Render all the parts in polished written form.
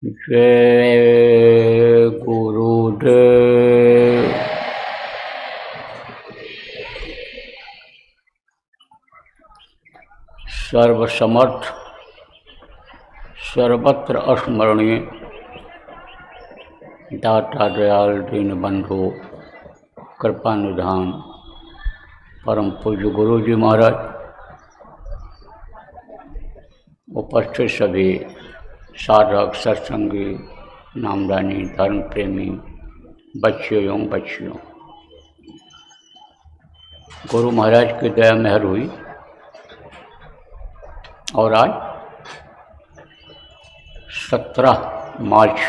जय गुरुदेव। सर्वसमर्थ सर्वत्र अस्मरणीय दाता दयाल दीन बंधु कृपानिधान परम पूज्य गुरु जी महाराज, उपस्थित सभी साधक सत्संगी नामदानी धर्म प्रेमी बच्चियों एवं बच्चियों, गुरु महाराज की दया मेहर हुई और आज 17 मार्च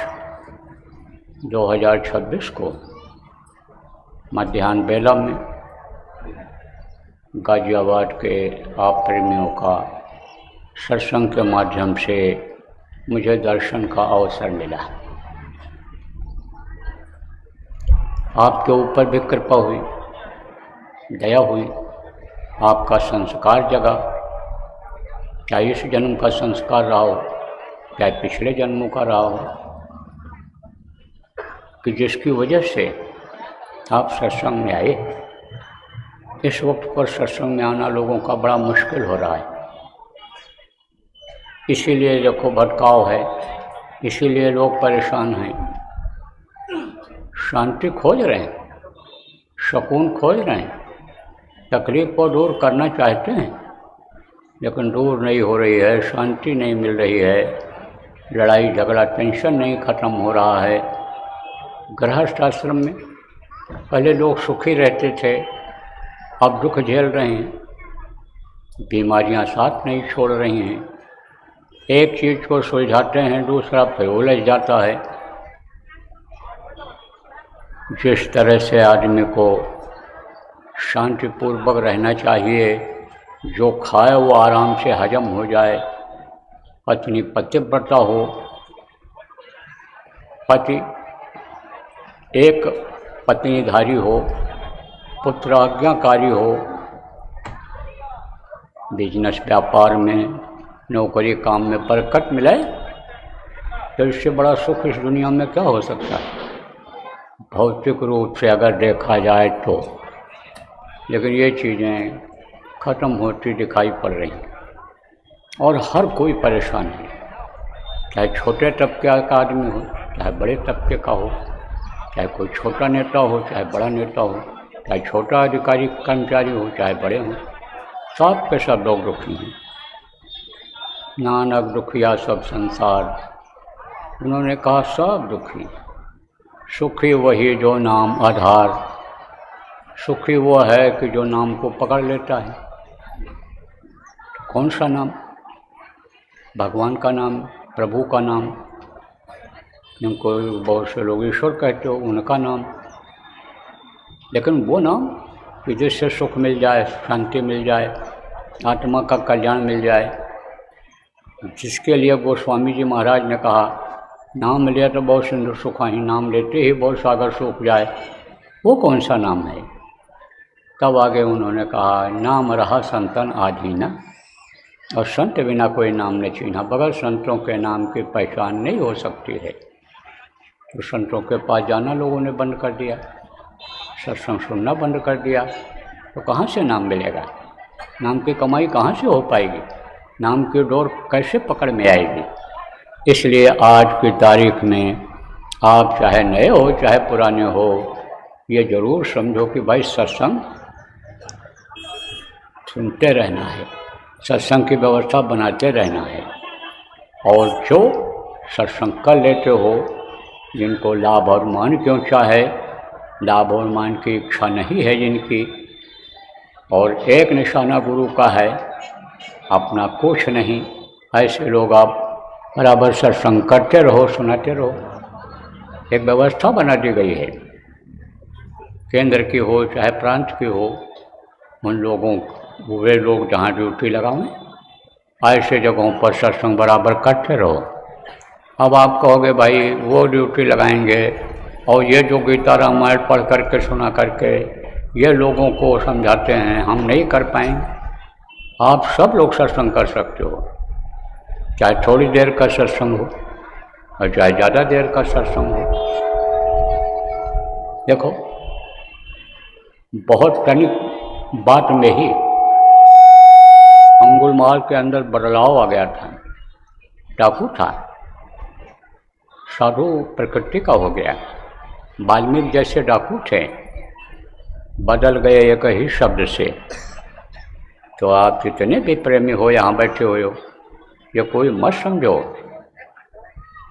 2026 को मध्याह्न बेला में गाजियाबाद के आप प्रेमियों का सत्संग के माध्यम से मुझे दर्शन का अवसर मिला। आपके ऊपर भी कृपा हुई, दया हुई, आपका संस्कार जगा, चाहे इस जन्म का संस्कार रहा हो चाहे पिछले जन्मों का रहा हो, कि जिसकी वजह से आप सत्संग में आए। इस वक्त पर सत्संग में आना लोगों का बड़ा मुश्किल हो रहा है, इसीलिए देखो भटकाव है, इसीलिए लोग परेशान हैं। शांति खोज रहे हैं, सुकून खोज रहे हैं, तकलीफ को दूर करना चाहते हैं, लेकिन दूर नहीं हो रही है, शांति नहीं मिल रही है, लड़ाई झगड़ा टेंशन नहीं ख़त्म हो रहा है। गृहस्थ आश्रम में पहले लोग सुखी रहते थे, अब दुख झेल रहे हैं, बीमारियां साथ नहीं छोड़ रही हैं। एक चीज़ को सुलझाते हैं, दूसरा फिर उलझ जाता है। जिस तरह से आदमी को शांतिपूर्वक रहना चाहिए, जो खाए वो आराम से हजम हो जाए, पत्नी पतिव्रता हो, पति एक पत्नीधारी हो, पुत्र आज्ञाकारी हो, बिजनेस व्यापार में नौकरी काम में बरकत मिले, तो इससे बड़ा सुख इस दुनिया में क्या हो सकता है, भौतिक रूप से अगर देखा जाए तो। लेकिन ये चीज़ें ख़त्म होती दिखाई पड़ रही हैं और हर कोई परेशान है, चाहे छोटे तबके का आदमी हो, चाहे बड़े तबके का हो, चाहे कोई छोटा नेता हो, चाहे बड़ा नेता हो, चाहे छोटा अधिकारी कर्मचारी हो, चाहे बड़े हों, सब के सब लोग दुखी हैं। नानक दुखिया सब संसार, उन्होंने कहा सब दुखी। सुखी वही जो नाम आधार, सुखी वो है कि जो नाम को पकड़ लेता है। कौन सा नाम? भगवान का नाम, प्रभु का नाम, जिनको बहुत से लोग ईश्वर कहते हो, उनका नाम। लेकिन वो नाम कि जिससे सुख मिल जाए, शांति मिल जाए, आत्मा का कल्याण मिल जाए, जिसके लिए गोस्वामी जी महाराज ने कहा नाम लिया तो बहुत सुंदर सुख ही, नाम लेते ही बहुत सागर सूख जाए, वो कौन सा नाम है? तब आगे उन्होंने कहा नाम रहा संतन आधीना, और संत बिना कोई नाम नहीं छीना, बगैर संतों के नाम की पहचान नहीं हो सकती है। तो संतों के पास जाना लोगों ने बंद कर दिया, सत्संग सुनना बंद कर दिया, तो कहाँ से नाम मिलेगा? नाम की कमाई कहाँ से हो पाएगी? नाम की डोर कैसे पकड़ में आएगी? इसलिए आज की तारीख में आप चाहे नए हो चाहे पुराने हो, ये ज़रूर समझो कि भाई सत्संग सुनते रहना है, सत्संग की व्यवस्था बनाते रहना है। और जो सत्संग कर लेते हो, जिनको लाभ और मान क्यों चाहे, लाभ और मान की इच्छा नहीं है जिनकी, और एक निशाना गुरु का है, अपना कुछ नहीं, ऐसे लोग आप बराबर सत्संग करते रहो, सुनाते रहो। एक व्यवस्था बना दी गई है, केंद्र की हो चाहे प्रांत की हो, उन लोगों वे लोग जहाँ ड्यूटी लगाएं, ऐसे जगहों पर सत्संग बराबर करते रहो। अब आप कहोगे भाई वो ड्यूटी लगाएंगे और ये जो गीता रामायण पढ़ करके सुना करके ये लोगों को समझाते हैं, हम नहीं कर पाएंगे। आप सब लोग सत्संग कर सकते हो, चाहे थोड़ी देर का सत्संग हो, और चाहे ज़्यादा देर का सत्संग हो। देखो, बहुत तनिक बात में ही अंगुलमाल के अंदर बदलाव आ गया था। डाकू था, साधु प्रकृति का हो गया। वाल्मीकि जैसे डाकू थे, बदल गए एक ही शब्द से। तो आप जितने भी प्रेमी हो यहाँ बैठे हो, ये कोई मत समझो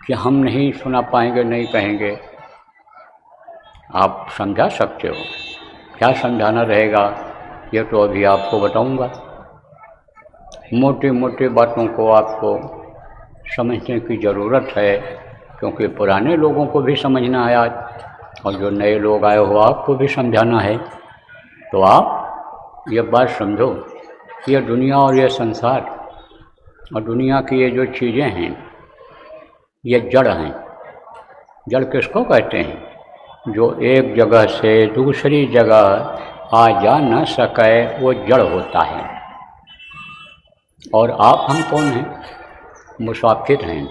कि हम नहीं सुना पाएंगे, नहीं कहेंगे। आप समझा सकते हो। क्या समझाना रहेगा ये तो अभी आपको बताऊंगा। मोटी मोटी बातों को आपको समझने की ज़रूरत है, क्योंकि पुराने लोगों को भी समझना है आज, और जो नए लोग आए हो आपको भी समझाना है। तो आप ये बात समझो, ये दुनिया और ये संसार और दुनिया की ये जो चीज़ें हैं, ये जड़ हैं। जड़ किसको कहते हैं? जो एक जगह से दूसरी जगह आ जा न सके, वो जड़ होता है। और आप हम कौन हैं? मुसाफिर हैं।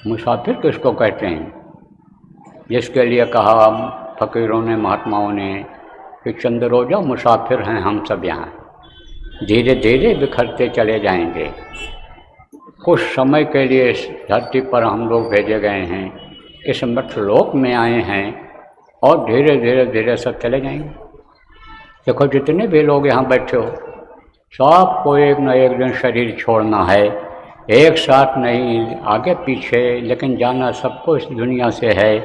मुसाफिर किसको कहते हैं? जिसके लिए कहा फकीरों ने, महात्माओं ने कि चंद रोज़ा मुसाफिर हैं हम सब यहाँ, धीरे धीरे बिखरते चले जाएंगे। कुछ समय के लिए इस धरती पर हम लोग भेजे गए हैं, इस मृतलोक में आए हैं, और धीरे धीरे धीरे सब चले जाएंगे। देखो, जितने भी लोग यहाँ बैठे हो, सबको एक न एक दिन शरीर छोड़ना है। एक साथ नहीं, आगे पीछे, लेकिन जाना सबको इस दुनिया से है।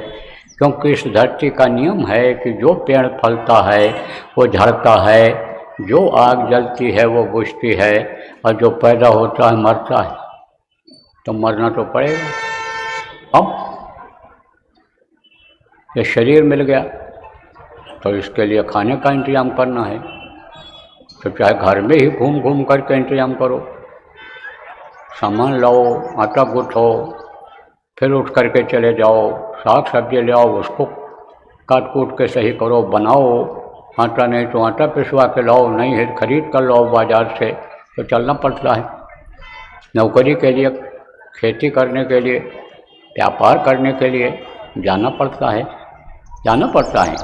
क्योंकि इस धरती का नियम है कि जो पेड़ फलता है वो झड़ता है, जो आग जलती है वो बुझती है, और जो पैदा होता है मरता है। तो मरना तो पड़ेगा। अब ये शरीर मिल गया तो इसके लिए खाने का इंतजाम करना है। तो चाहे घर में ही घूम घूम करके इंतजाम करो, सामान लाओ, आटा गूँथो, फिर उठ करके चले जाओ, साग सब्जी ले आओ, उसको काट कूट के सही करो, बनाओ। आटा नहीं तो आटा पिसवा के लाओ, नहीं है खरीद कर लाओ बाज़ार से। तो चलना पड़ता है नौकरी के लिए, खेती करने के लिए, व्यापार करने के लिए जाना पड़ता है, जाना पड़ता है।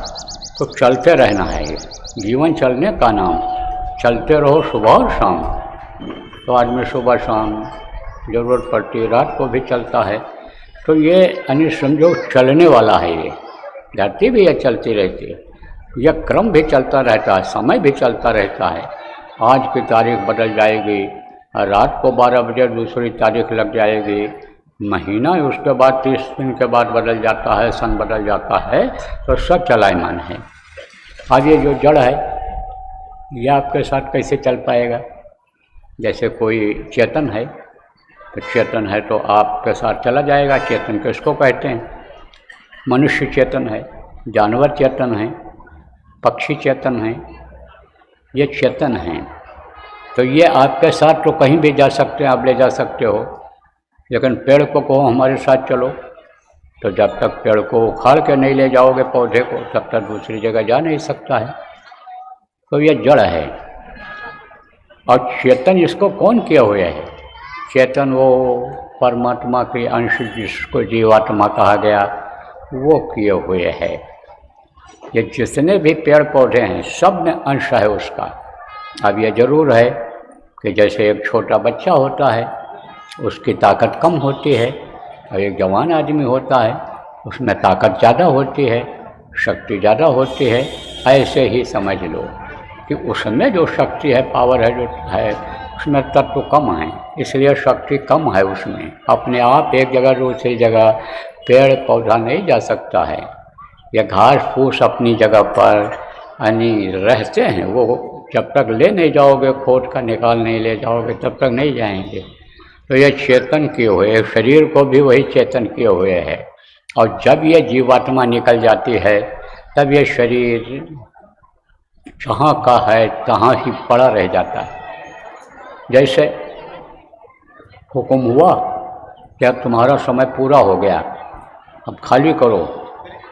तो चलते रहना है, ये जीवन चलने का नाम। चलते रहो सुबह और शाम। तो आदमी सुबह शाम ज़रूरत पड़ती है, रात को भी चलता है। तो ये यानी समझो चलने वाला है। ये धरती भी ये चलती रहती है, यह क्रम भी चलता रहता है, समय भी चलता रहता है। आज की तारीख बदल जाएगी, रात को 12 बजे दूसरी तारीख लग जाएगी, महीना उसके बाद 30 दिन के बाद बदल जाता है, सन बदल जाता है। तो सब चलायमान है। आज ये जो जड़ है, ये आपके साथ कैसे चल पाएगा? जैसे कोई चेतन है, तो चेतन है तो आपके साथ चला जाएगा। चेतन किसको कहते हैं? मनुष्य चेतन है, जानवर चेतन है, पक्षी चेतन है, ये चेतन हैं। तो ये आपके साथ तो कहीं भी जा सकते हैं, आप ले जा सकते हो। लेकिन पेड़ को कहो हमारे साथ चलो, तो जब तक पेड़ को उखाड़ के नहीं ले जाओगे पौधे को, तब तक दूसरी जगह जा नहीं सकता है। तो ये जड़ है। और चेतन इसको कौन किए हुए है? चेतन वो परमात्मा के अंश जिसको जीवात्मा कहा गया, वो किए हुए है। ये जितने भी पेड़ पौधे हैं सब में अंश है उसका। अब ये ज़रूर है कि जैसे एक छोटा बच्चा होता है उसकी ताकत कम होती है, और एक जवान आदमी होता है उसमें ताकत ज़्यादा होती है, शक्ति ज़्यादा होती है। ऐसे ही समझ लो कि उसमें जो शक्ति है, पावर है, जो है उसमें तत्व कम है, इसलिए शक्ति कम है उसमें। अपने आप एक जगह दूसरी जगह पेड़ पौधा नहीं जा सकता है। या घास फूस अपनी जगह पर यानी रहते हैं, वो जब तक ले नहीं जाओगे, खोद का निकाल नहीं ले जाओगे, तब तक नहीं जाएंगे। तो ये चेतन किए हुए, शरीर को भी वही चेतन किए हुए है। और जब ये जीवात्मा निकल जाती है, तब ये शरीर जहाँ का है तहाँ ही पड़ा रह जाता है। जैसे हुक्म हुआ कि अब तुम्हारा समय पूरा हो गया, अब खाली करो,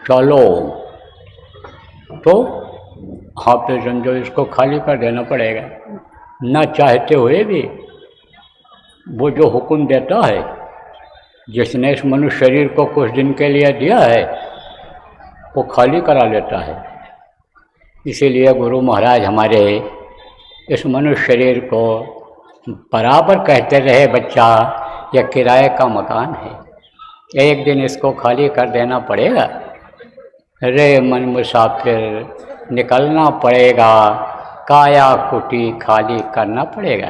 चलो, तो आप तो समझो इसको खाली कर देना पड़ेगा। ना चाहते हुए भी वो जो हुक्म देता है जिसने इस मनुष्य शरीर को कुछ दिन के लिए दिया है वो खाली करा लेता है। इसीलिए गुरु महाराज हमारे इस मनुष्य शरीर को बराबर कहते रहे, बच्चा यह किराए का मकान है, एक दिन इसको खाली कर देना पड़ेगा। रे मन मुसाफिर निकलना पड़ेगा, काया कुटी खाली करना पड़ेगा।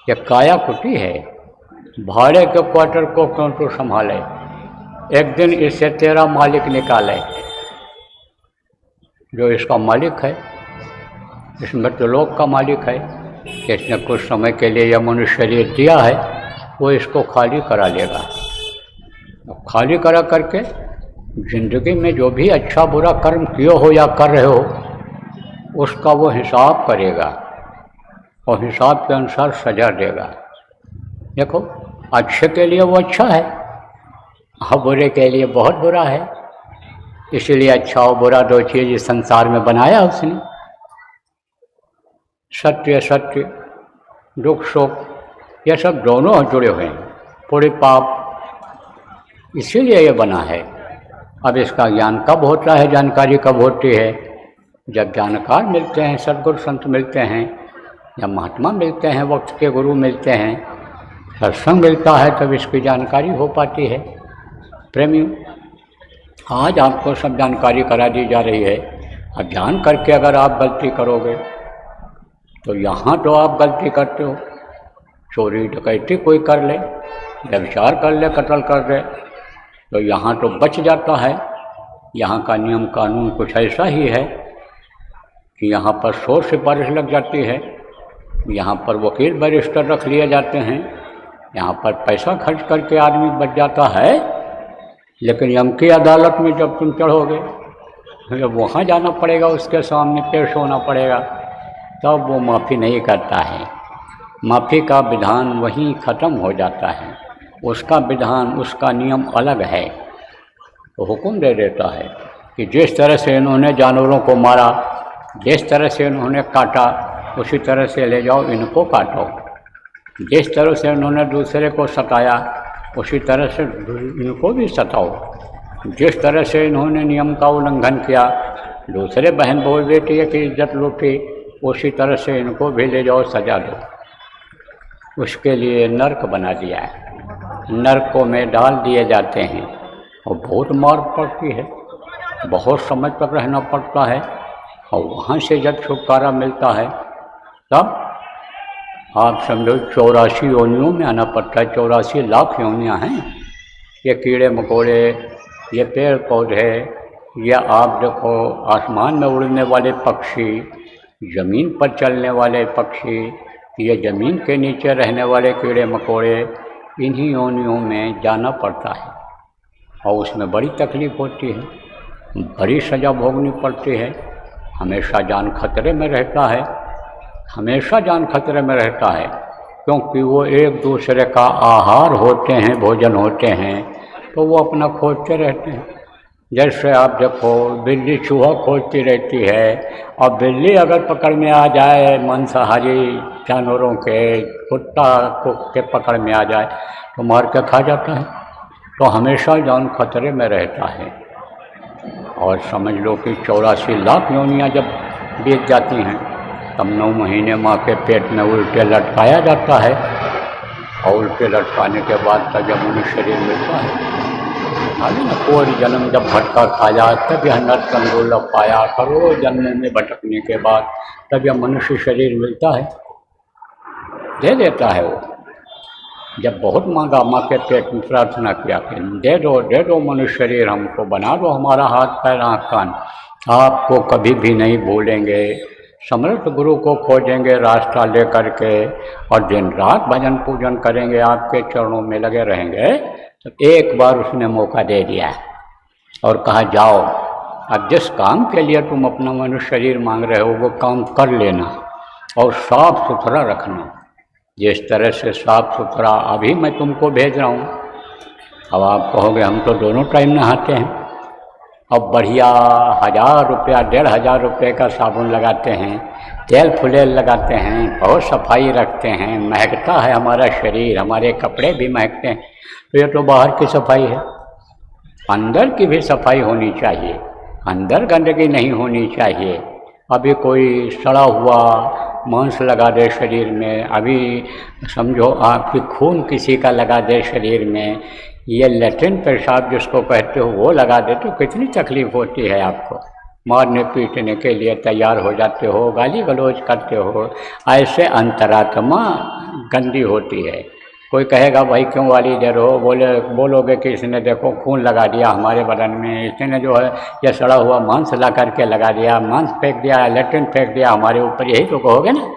यह काया कुटी है, भाड़े के क्वार्टर को कौन तो संभाले, एक दिन इससे तेरा मालिक निकाले। जो इसका मालिक है, इस मृत्युलोक का मालिक है, इसने कुछ समय के लिए यह मनुष्य शरीर दिया है, वो इसको खाली करा लेगा। खाली करा करके जिंदगी में जो भी अच्छा बुरा कर्म किए हो या कर रहे हो उसका वो हिसाब करेगा और हिसाब के अनुसार सजा देगा। देखो, अच्छे के लिए वो अच्छा है और बुरे के लिए बहुत बुरा है। इसीलिए अच्छा और बुरा दो चीज़ इस संसार में बनाया उसने। सत्य सत्य, दुख सुख, ये सब दोनों जुड़े हुए हैं, पुण्य पाप, इसीलिए ये बना है। अब इसका ज्ञान कब होता है, जानकारी कब होती है? जब जानकार मिलते हैं, सद्गुरु संत मिलते हैं, या महात्मा मिलते हैं, वक्त के गुरु मिलते हैं, सत्संग मिलता है, तब इसकी जानकारी हो पाती है। प्रेमियों, आज आपको सब जानकारी करा दी जा रही है। अब जान करके अगर आप गलती करोगे तो यहाँ तो आप गलती करते हो, चोरी डकैती कोई कर ले, व्यभिचार कर ले, कत्ल कर दे, तो यहाँ तो बच जाता है। यहाँ का नियम कानून कुछ ऐसा ही है कि यहाँ पर 100 सिफारिश लग जाती है, यहाँ पर वकील बैरिस्टर रख लिए जाते हैं, यहाँ पर पैसा खर्च करके आदमी बच जाता है। लेकिन यम की अदालत में जब तुम चढ़ोगे, जब वहाँ जाना पड़ेगा, उसके सामने पेश होना पड़ेगा, तब वो माफ़ी नहीं करता है। माफ़ी का विधान वहीं ख़त्म हो जाता है, उसका विधान, उसका नियम अलग है। तो हुक्म दे देता है कि जिस तरह से इन्होंने जानवरों को मारा, जिस तरह से इन्होंने काटा, उसी तरह से ले जाओ, इनको काटो। जिस तरह से इन्होंने दूसरे को सताया, उसी तरह से इनको भी सताओ। जिस तरह से इन्होंने नियम का उल्लंघन किया, दूसरे बहन बोल बेटी की इज्जत लूटी, उसी तरह से इनको भी ले जाओ, सजा दो। उसके लिए नर्क बना दिया है, नर्कों में डाल दिए जाते हैं और बहुत मार पड़ती है, बहुत समय तक रहना पड़ता है। और वहाँ से जब छुटकारा मिलता है तब आप समझो 84 योनियों में आना पड़ता है। 84 लाख योनियाँ हैं। ये कीड़े मकोड़े, ये पेड़ पौधे, या आप देखो आसमान में उड़ने वाले पक्षी, ज़मीन पर चलने वाले पक्षी, ये ज़मीन के नीचे रहने वाले कीड़े मकोड़े, इन्हीं योनियों में जाना पड़ता है और उसमें बड़ी तकलीफ़ होती है, बड़ी सज़ा भोगनी पड़ती है। हमेशा जान खतरे में रहता है, हमेशा जान खतरे में रहता है, क्योंकि वो एक दूसरे का आहार होते हैं, भोजन होते हैं, तो वो अपना खोजते रहते हैं। जैसे आप देखो, बिल्ली चूहा खोजती रहती है, और बिल्ली अगर पकड़ में आ जाए, मांसाहारी जानवरों के, कुत्ता के पकड़ में आ जाए तो मार के खा जाता है। तो हमेशा जान खतरे में रहता है। और समझ लो कि 84 लाख योनियाँ जब बीत जाती हैं, तब 9 महीने माँ के पेट में उल्टे लटकाया जाता है, और उल्टे लटकाने के बाद तब जब मनुष्य शरीर मिलता है। आगे न कोई जन्म जब भटका खाया, तब यह नरकंडोला पाया, करोड़ों जन्मों में भटकने के बाद तब यह मनुष्य शरीर मिलता है, दे देता है वो। जब बहुत मांगा, माँ के पेट में प्रार्थना किया कि दे दो मनुष्य शरीर, हमको बना दो, हमारा हाथ पैर आँख कान, आपको कभी भी नहीं भूलेंगे, समर्थ गुरु को खोजेंगे रास्ता ले करके, और दिन रात भजन पूजन करेंगे, आपके चरणों में लगे रहेंगे। तो एक बार उसने मौका दे दिया और कहा जाओ, अब जिस काम के लिए तुम अपना मनुष्य शरीर मांग रहे हो वो काम कर लेना और साफ सुथरा रखना। जिस तरह से साफ सुथरा अभी मैं तुमको भेज रहा हूँ। अब आप कहोगे हम तो दोनों टाइम नहाते हैं, अब बढ़िया 1000 रुपया 1500 रुपये का साबुन लगाते हैं, तेल फुलेल लगाते हैं, बहुत सफाई रखते हैं, महकता है हमारा शरीर, हमारे कपड़े भी महकते हैं। तो ये तो बाहर की सफाई है, अंदर की भी सफाई होनी चाहिए, अंदर गंदगी नहीं होनी चाहिए। अभी कोई सड़ा हुआ मांस लगा दे शरीर में, अभी समझो आपकी खून किसी का लगा दे शरीर में, ये लैट्रिन पेशाब जिसको कहते हो वो लगा दे तो कितनी तकलीफ़ होती है आपको। मारने पीटने के लिए तैयार हो जाते हो, गाली गलौज करते हो, ऐसे अंतरात्मा गंदी होती है। कोई कहेगा भाई क्यों गाली दे रहे हो, बोलोगे कि इसने देखो खून लगा दिया हमारे बदन में, इसने जो है ये सड़ा हुआ मांस ला करके लगा दिया, मांस फेंक दिया, लैट्रिन फेंक दिया हमारे ऊपर, यही तो कहोगे ना,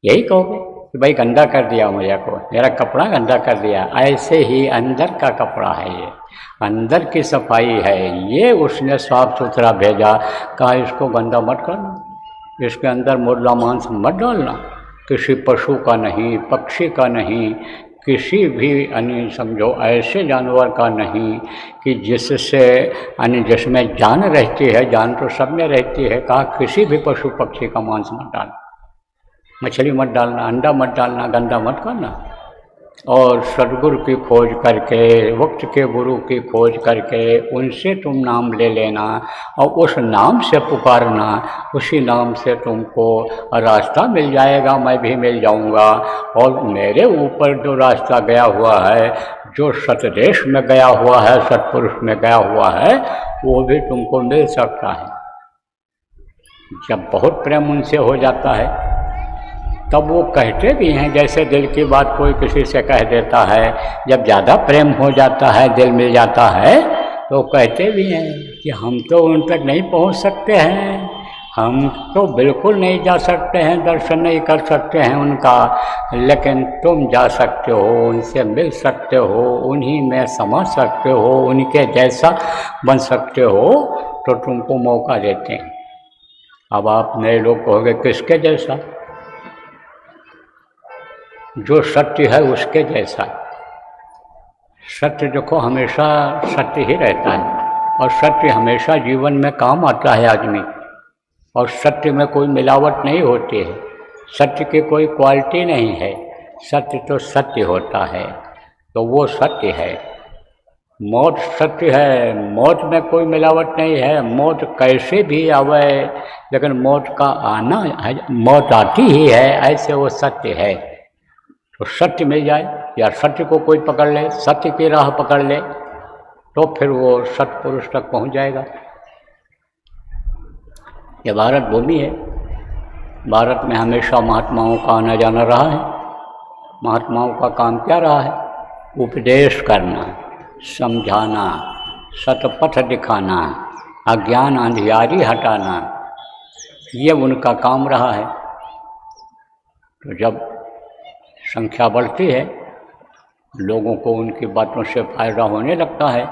यही कहोगे कि भाई गंदा कर दिया मुझे को, मेरा कपड़ा गंदा कर दिया। ऐसे ही अंदर का कपड़ा है, ये अंदर की सफाई है, ये उसने साफ सुथरा भेजा, कहा इसको गंदा मत करना, इसके अंदर मुर्दा मांस मत डालना, किसी पशु का नहीं, पक्षी का नहीं, किसी भी अन्य समझो ऐसे जानवर का नहीं कि जिससे अन्य जिसमें जान रहती है, जान तो सब में रहती है, कहा किसी भी पशु पक्षी का मांस मत डालना, मछली मत डालना, अंडा मत डालना, गंदा मत करना। और सद्गुरु की खोज करके, वक्त के गुरु की खोज करके उनसे तुम नाम ले लेना और उस नाम से पुकारना, उसी नाम से तुमको रास्ता मिल जाएगा, मैं भी मिल जाऊंगा। और मेरे ऊपर जो रास्ता गया हुआ है, जो सतदेश में गया हुआ है, सतपुरुष में गया हुआ है, वो भी तुमको मिल सकता है। जब बहुत प्रेम उनसे हो जाता है तब वो कहते भी हैं, जैसे दिल की बात कोई किसी से कह देता है, जब ज़्यादा प्रेम हो जाता है, दिल मिल जाता है, तो कहते भी हैं कि हम तो उन तक नहीं पहुंच सकते हैं, हम तो बिल्कुल नहीं जा सकते हैं, दर्शन नहीं कर सकते हैं उनका, लेकिन तुम जा सकते हो, उनसे मिल सकते हो, उन्हीं में समा सकते हो, उनके जैसा बन सकते हो, तो तुमको मौका देते हैं। अब आप नए लोग कहोगे किसके जैसा? जो सत्य है उसके जैसा। सत्य देखो हमेशा सत्य ही रहता है, और सत्य हमेशा जीवन में काम आता है आदमी, और सत्य में कोई मिलावट नहीं होती है, सत्य की कोई क्वालिटी नहीं है, सत्य तो सत्य होता है, तो वो सत्य है। मौत सत्य है, मौत में कोई मिलावट नहीं है, मौत कैसे भी आवे लेकिन मौत का आना है, मौत आती ही है, ऐसे वो सत्य है। तो सत्य मिल जाए या सत्य को कोई पकड़ ले, सत्य की राह पकड़ ले, तो फिर वो सत्पुरुष तक पहुंच जाएगा। ये भारत भूमि है, भारत में हमेशा महात्माओं का आना जाना रहा है। महात्माओं का काम क्या रहा है? उपदेश करना, समझाना, सतपथ दिखाना, अज्ञान अंधियारी हटाना, ये उनका काम रहा है। तो जब संख्या बढ़ती है, लोगों को उनकी बातों से फ़ायदा होने लगता है,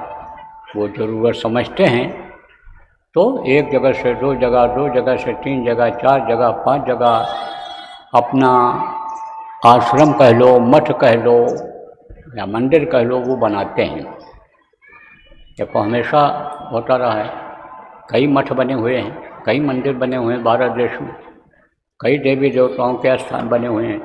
वो ज़रूरत समझते हैं, तो एक जगह से दो जगह, दो जगह से तीन जगह, चार जगह, 5 जगह अपना आश्रम कह लो, मठ कह लो या मंदिर कह लो, वो बनाते हैं। देखो हमेशा होता रहा है, कई मठ बने हुए हैं, कई मंदिर बने हुए हैं भारत देश में, कई देवी देवताओं के स्थान बने हुए हैं।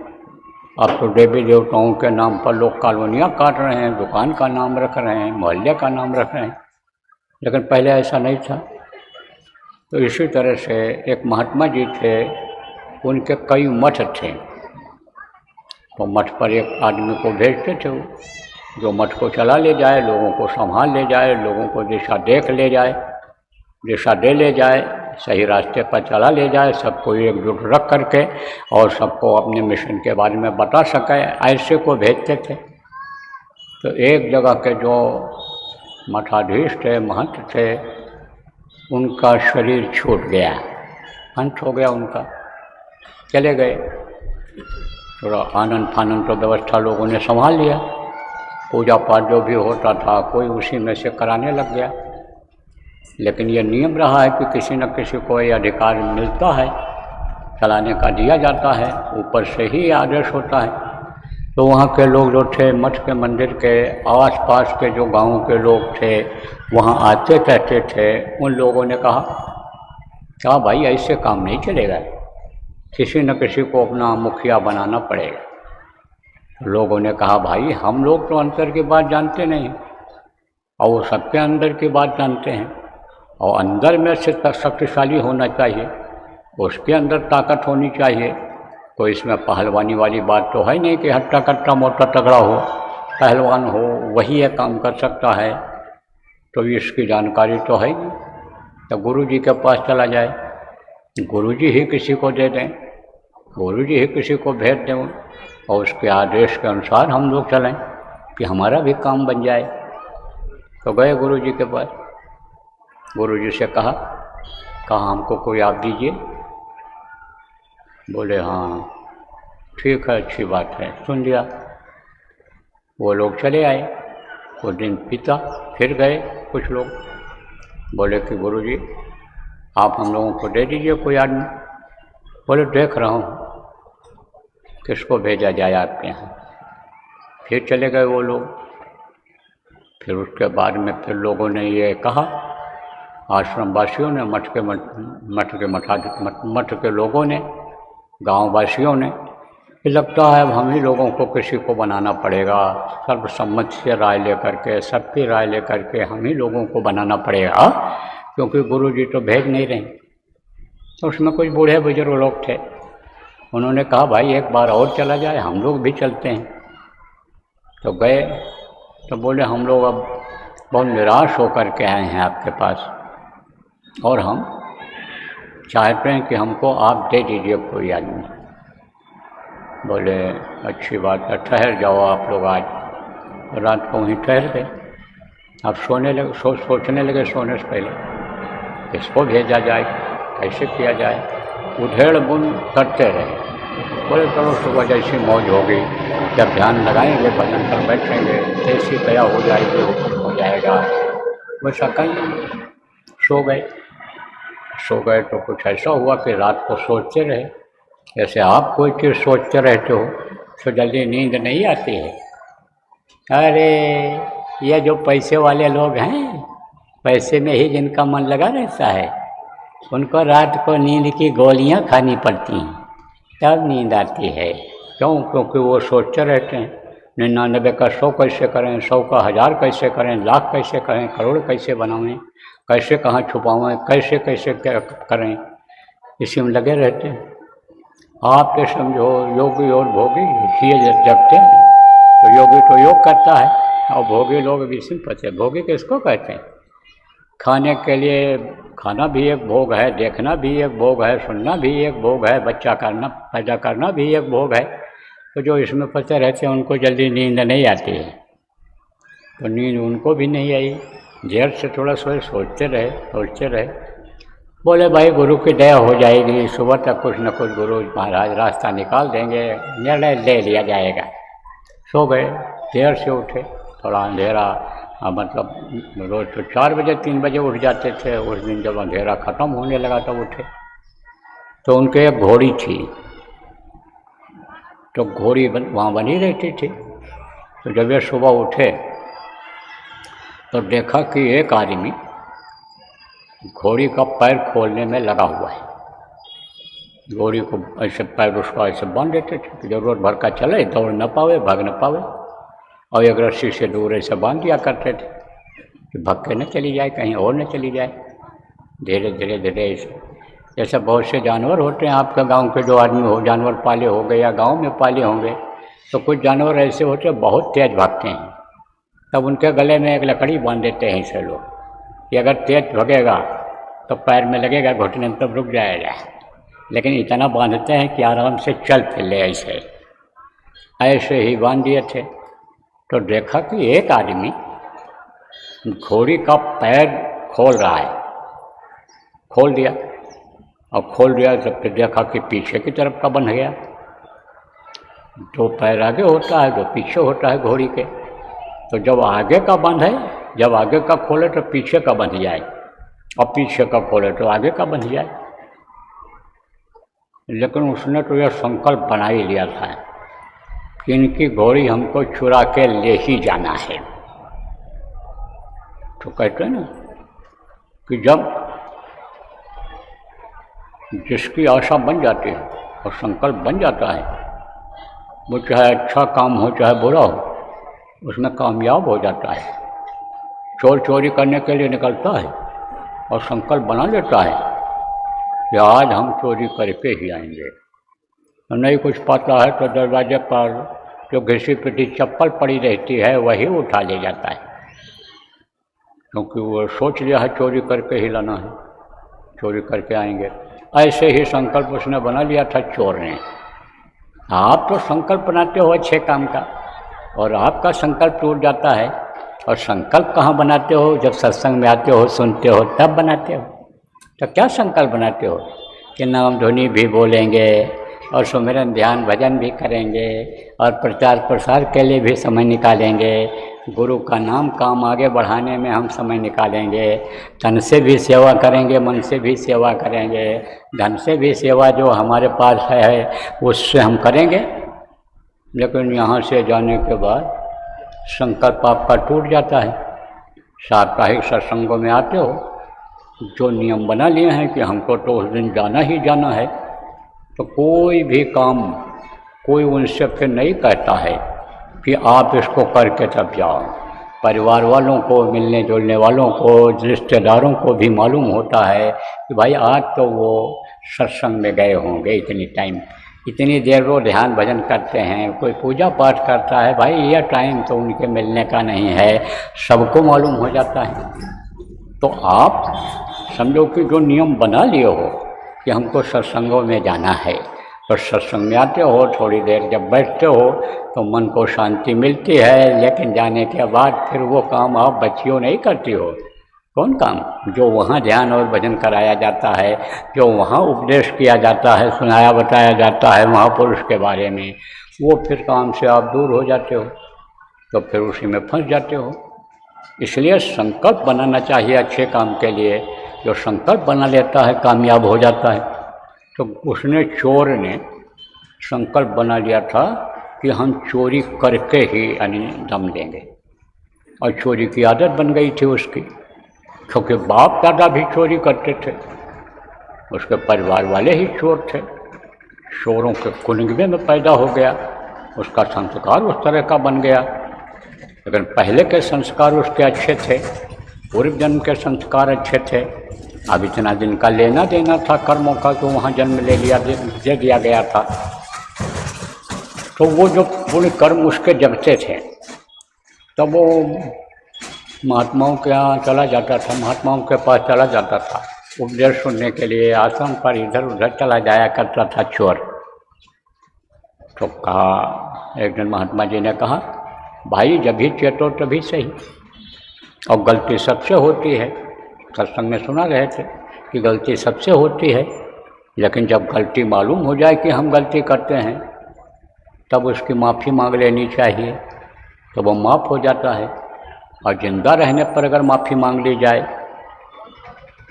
अब तो देवी देवताओं के नाम पर लोग कॉलोनियाँ काट रहे हैं, दुकान का नाम रख रहे हैं, मोहल्ले का नाम रख रहे हैं, लेकिन पहले ऐसा नहीं था। तो इसी तरह से एक महात्मा जी थे, उनके कई मठ थे, तो मठ पर एक आदमी को भेजते थे वो, जो मठ को चला ले जाए, लोगों को संभाल ले जाए, लोगों को दिशा देख ले जाए, दिशा दे ले जाए, सही रास्ते पर चला ले जाए, सबको एकजुट रख करके और सबको अपने मिशन के बारे में बता सके, ऐसे को भेजते थे। तो एक जगह के जो मठाधीश थे, महंत थे, उनका शरीर छूट गया, अंत हो गया उनका, चले गए। थोड़ा आनंद फानंद तो व्यवस्था लोगों ने संभाल लिया, पूजा पाठ जो भी होता था कोई उसी में से कराने लग गया। लेकिन ये नियम रहा है कि किसी न किसी को ये अधिकार मिलता है, चलाने का दिया जाता है, ऊपर से ही आदेश होता है। तो वहाँ के लोग जो थे, मठ के मंदिर के आस पास के जो गाँव के लोग थे वहाँ आते कहते थे। उन लोगों ने कहा क्या भाई ऐसे काम नहीं चलेगा, किसी न किसी को अपना मुखिया बनाना पड़ेगा। लोगों ने कहा भाई हम लोग तो अंदर की बात जानते नहीं और वो सबके अंदर की बात जानते हैं, और अंदर में से शक्तिशाली होना चाहिए, उसके अंदर ताकत होनी चाहिए। कोई इसमें पहलवानी वाली बात तो है नहीं कि हट्टा कट्टा मोटा तगड़ा हो, पहलवान हो वही ये काम कर सकता है, तो इसकी जानकारी तो है नहीं। तो गुरु जी के पास चला जाए, गुरु जी ही किसी को दे दें, गुरु जी ही किसी को भेज दें और उसके आदेश के अनुसार हम लोग चलें कि हमारा भी काम बन जाए। तो गए गुरु जी के पास, गुरु जी से कहा हमको कोई आप दीजिए। बोले हाँ ठीक है, अच्छी बात है, सुन लिया। वो लोग चले आए, वो दिन बीता, फिर गए कुछ लोग, बोले कि गुरु जी आप हम लोगों को दे दीजिए कोई आदमी। बोले देख रहा हूँ किसको भेजा जाए आपके यहाँ। फिर चले गए वो लोग। फिर उसके बाद में फिर लोगों ने ये कहा, आश्रम वासियों ने, मठ के लोगों ने, गांव वासियों ने, कि लगता है अब हम ही लोगों को किसी को बनाना पड़ेगा, सर्वसम्मति से राय लेकर के, सबकी राय लेकर के हम ही लोगों को बनाना पड़ेगा, क्योंकि गुरु जी तो भेज नहीं रहे। तो उसमें कुछ बूढ़े बुजुर्ग लोग थे, उन्होंने कहा भाई एक बार और चला जाए, हम लोग भी चलते हैं। तो गए, तो बोले हम लोग अब बहुत निराश होकर के आए हैं आपके पास, और हम चाहते हैं कि हमको आप दे दीजिए कोई आदमी। बोले अच्छी बात है, ठहर जाओ आप लोग आज। रात को वहीं ठहर गए। अब सोने लगे, सोचने लगे सोने से पहले किसको भेजा जाए, कैसे किया जाए। उधेड़ बुन करते रहे। बोले चलो सुबह जैसी मौज होगी, जब ध्यान लगाएंगे भजन पर बैठेंगे, जैसी दया हो जाएगी हुक्म हो जाएगा, वैसा कहीं सो गए। तो कुछ ऐसा हुआ कि रात को सोचते रहे। जैसे आप कोई चीज़ सोचते रहते हो तो जल्दी नींद नहीं आती है। अरे ये जो पैसे वाले लोग हैं, पैसे में ही जिनका मन लगा रहता है, उनको रात को नींद की गोलियां खानी पड़ती हैं, तब नींद आती है। क्यों? क्योंकि वो सोचते रहते हैं 99 का 100 कैसे करें, 100 का 1000 कैसे करें, लाख कैसे करें, करोड़ कैसे बनाएं, कैसे कहाँ छुपावें, कैसे कैसे करें, इसी में लगे रहते हैं। आप तो समझो योगी और भोगी ये जगते हैं, तो योगी तो योग करता है और भोगी लोग भी सिंपल है। भोगी किसको कहते हैं? खाने के लिए, खाना भी एक भोग है, देखना भी एक भोग है, सुनना भी एक भोग है, बच्चा करना, पैदा करना भी एक भोग है। तो जो इसमें फंसे रहते हैं उनको जल्दी नींद नहीं आती है। तो नींद उनको भी नहीं आई, देर से थोड़ा सोचते रहे। बोले भाई गुरु की दया हो जाएगी, सुबह तक कुछ न कुछ गुरु महाराज रास्ता निकाल देंगे, निर्णय ले लिया जाएगा। सो गए, देर से उठे, थोड़ा अंधेरा, मतलब रोज़ तो 4 बजे 3 बजे उठ जाते थे। उस दिन जब अंधेरा ख़त्म होने लगा तब उठे। तो उनके एक घोड़ी थी, तो घोड़ी वहाँ बनी रहती थी। तो जब ये सुबह उठे तो देखा कि एक आदमी घोड़ी का पैर खोलने में लगा हुआ है। घोड़ी को ऐसे पैर उसका ऐसे बांध देते थे कि ज़रूरत भर का चले, दौड़ न पावे, भाग न पावे, और एक रस्सी से दूर ऐसे बांध दिया करते थे कि भाग के न चली जाए, कहीं और न चली जाए। धीरे धीरे ऐसे, जैसे बहुत से जानवर होते हैं आपके गांव के, जो आदमी हो जानवर पाले हो गए या गांव में पाले होंगे, तो कुछ जानवर ऐसे होते हैं बहुत तेज़ भागते हैं। तब उनके गले में एक लकड़ी बांध देते हैं ऐसे लोग कि अगर तेज भगेगा तो पैर में लगेगा, घुटने में तब रुक जाएगा। लेकिन इतना बांधते हैं कि आराम से चल फिर ले। ऐसे ही बांध दिए थे। तो देखा कि एक आदमी घोड़ी का पैर खोल रहा है, खोल दिया तो फिर देखा कि पीछे की तरफ का बंध गया। 2 पैर आगे होता है, 2 पीछे होता है घोड़ी के। तो जब आगे का बंध है, जब आगे का खोले तो पीछे का बंध जाए, और पीछे का खोले तो आगे का बंध जाए। लेकिन उसने तो यह संकल्प बना ही लिया था कि इनकी घोड़ी हमको चुरा के ले ही जाना है। तो कहते हैं ना कि जब जिसकी आशा बन जाती है और संकल्प बन जाता है, वो चाहे अच्छा काम हो चाहे बुरा हो, उसमें कामयाब हो जाता है। चोर चोरी करने के लिए निकलता है और संकल्प बना लेता है कि आज हम चोरी करके ही आएंगे। तो नहीं कुछ पाता है तो दरवाजे पर जो घिसी पिटी चप्पल पड़ी रहती है वही उठा ले जाता है, क्योंकि वो सोच लिया है चोरी करके ही लाना है, चोरी करके आएंगे। ऐसे ही संकल्प उसने बना लिया था चोर ने। आप तो संकल्प बनाते हो अच्छे काम का और आपका संकल्प टूट जाता है। और संकल्प कहाँ बनाते हो? जब सत्संग में आते हो, सुनते हो, तब बनाते हो। तो क्या संकल्प बनाते हो कि नाम ध्वनि भी बोलेंगे और सुमिरन ध्यान भजन भी करेंगे और प्रचार प्रसार के लिए भी समय निकालेंगे, गुरु का नाम काम आगे बढ़ाने में हम समय निकालेंगे, तन से भी सेवा करेंगे, मन से भी सेवा करेंगे, धन से भी सेवा जो हमारे पास है उससे हम करेंगे। लेकिन यहाँ से जाने के बाद संकल्प आपका टूट जाता है। साप्ताहिक सत्संगों में आते हो, जो नियम बना लिए हैं कि हमको तो उस दिन जाना ही जाना है, तो कोई भी काम कोई उनसे फिर नहीं कहता है कि आप इसको करके तब जाओ। परिवार वालों को, मिलने जुलने वालों को, रिश्तेदारों को भी मालूम होता है कि भाई आज तो वो सत्संग में गए होंगे, इतनी टाइम, इतनी देर वो ध्यान भजन करते हैं, कोई पूजा पाठ करता है, भाई यह टाइम तो उनके मिलने का नहीं है, सबको मालूम हो जाता है। तो आप समझो कि जो नियम बना लिए हो कि हमको सत्संगों में जाना है, तो सत्संग में आते हो, थोड़ी देर जब बैठते हो तो मन को शांति मिलती है, लेकिन जाने के बाद फिर वो काम आप बच्चियों नहीं करती हो। कौन काम? जो वहाँ ध्यान और भजन कराया जाता है, जो वहाँ उपदेश किया जाता है, सुनाया बताया जाता है महापुरुष के बारे में, वो फिर काम से आप दूर हो जाते हो, तो फिर उसी में फंस जाते हो। इसलिए संकल्प बनाना चाहिए अच्छे काम के लिए। जो संकल्प बना लेता है कामयाब हो जाता है। तो उसने, चोर ने संकल्प बना लिया था कि हम चोरी करके ही दम लेंगे, और चोरी की आदत बन गई थी उसकी, क्योंकि बाप दादा भी चोरी करते थे, उसके परिवार वाले ही चोर थे, चोरों के कुनबे में पैदा हो गया, उसका संस्कार उस तरह का बन गया। लेकिन पहले के संस्कार उसके अच्छे थे, पूर्व जन्म के संस्कार अच्छे थे। अब इतना दिन का लेना देना था कर्मों का, तो वहाँ जन्म ले लिया, दे दिया गया था। तो वो जो पूरे कर्म उसके जगते थे, तब वो महात्माओं के यहाँ चला जाता था, महात्माओं के पास चला जाता था उपदेश सुनने के लिए। आश्रम पर इधर उधर चला जाया करता था चोर। तो कहा, एक दिन महात्मा जी ने कहा, भाई जब भी चेतो तभी सही, और गलती सबसे होती है। सत्संग में सुना रहे थे कि गलती सबसे होती है, लेकिन जब गलती मालूम हो जाए कि हम गलती करते हैं, तब उसकी माफ़ी मांग लेनी चाहिए, तो वो माफ़ हो जाता है। और जिंदा रहने पर अगर माफ़ी मांग ली जाए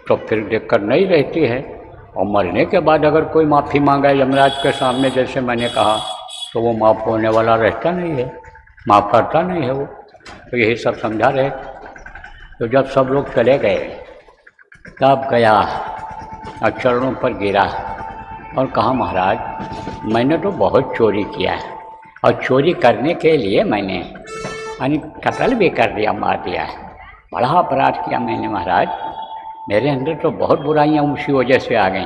तो फिर दिक्कत नहीं रहती है। और मरने के बाद अगर कोई माफ़ी मांगा यमराज के सामने, जैसे मैंने कहा, तो वो माफ़ होने वाला रहता नहीं है, माफ़ करता नहीं है वो। तो यही सब समझा रहे। तो जब सब लोग चले गए, तब गया और चरणों पर गिरा और कहा, महाराज मैंने तो बहुत चोरी किया है, और चोरी करने के लिए मैंने कत्ल भी कर दिया, मार दिया है, बड़ा अपराध किया मैंने महाराज। मेरे अंदर तो बहुत बुराइयाँ उसी वजह से आ गई,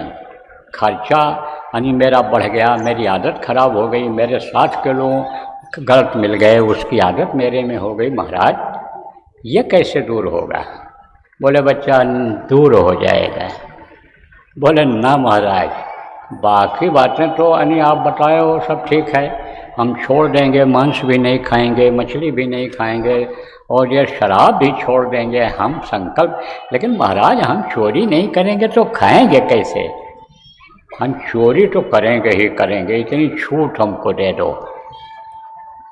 खर्चा मेरा बढ़ गया, मेरी आदत खराब हो गई, मेरे साथ के लोग गलत मिल गए, उसकी आदत मेरे में हो गई। महाराज ये कैसे दूर होगा? बोले बच्चा दूर हो जाएगा। बोले ना महाराज, बाकी बातें तो आप बताए हो सब ठीक है, हम छोड़ देंगे, मांस भी नहीं खाएंगे, मछली भी नहीं खाएंगे, और ये शराब भी छोड़ देंगे, हम संकल्प, लेकिन महाराज हम चोरी नहीं करेंगे तो खाएंगे कैसे? हम चोरी तो करेंगे ही करेंगे, इतनी छूट हमको दे दो।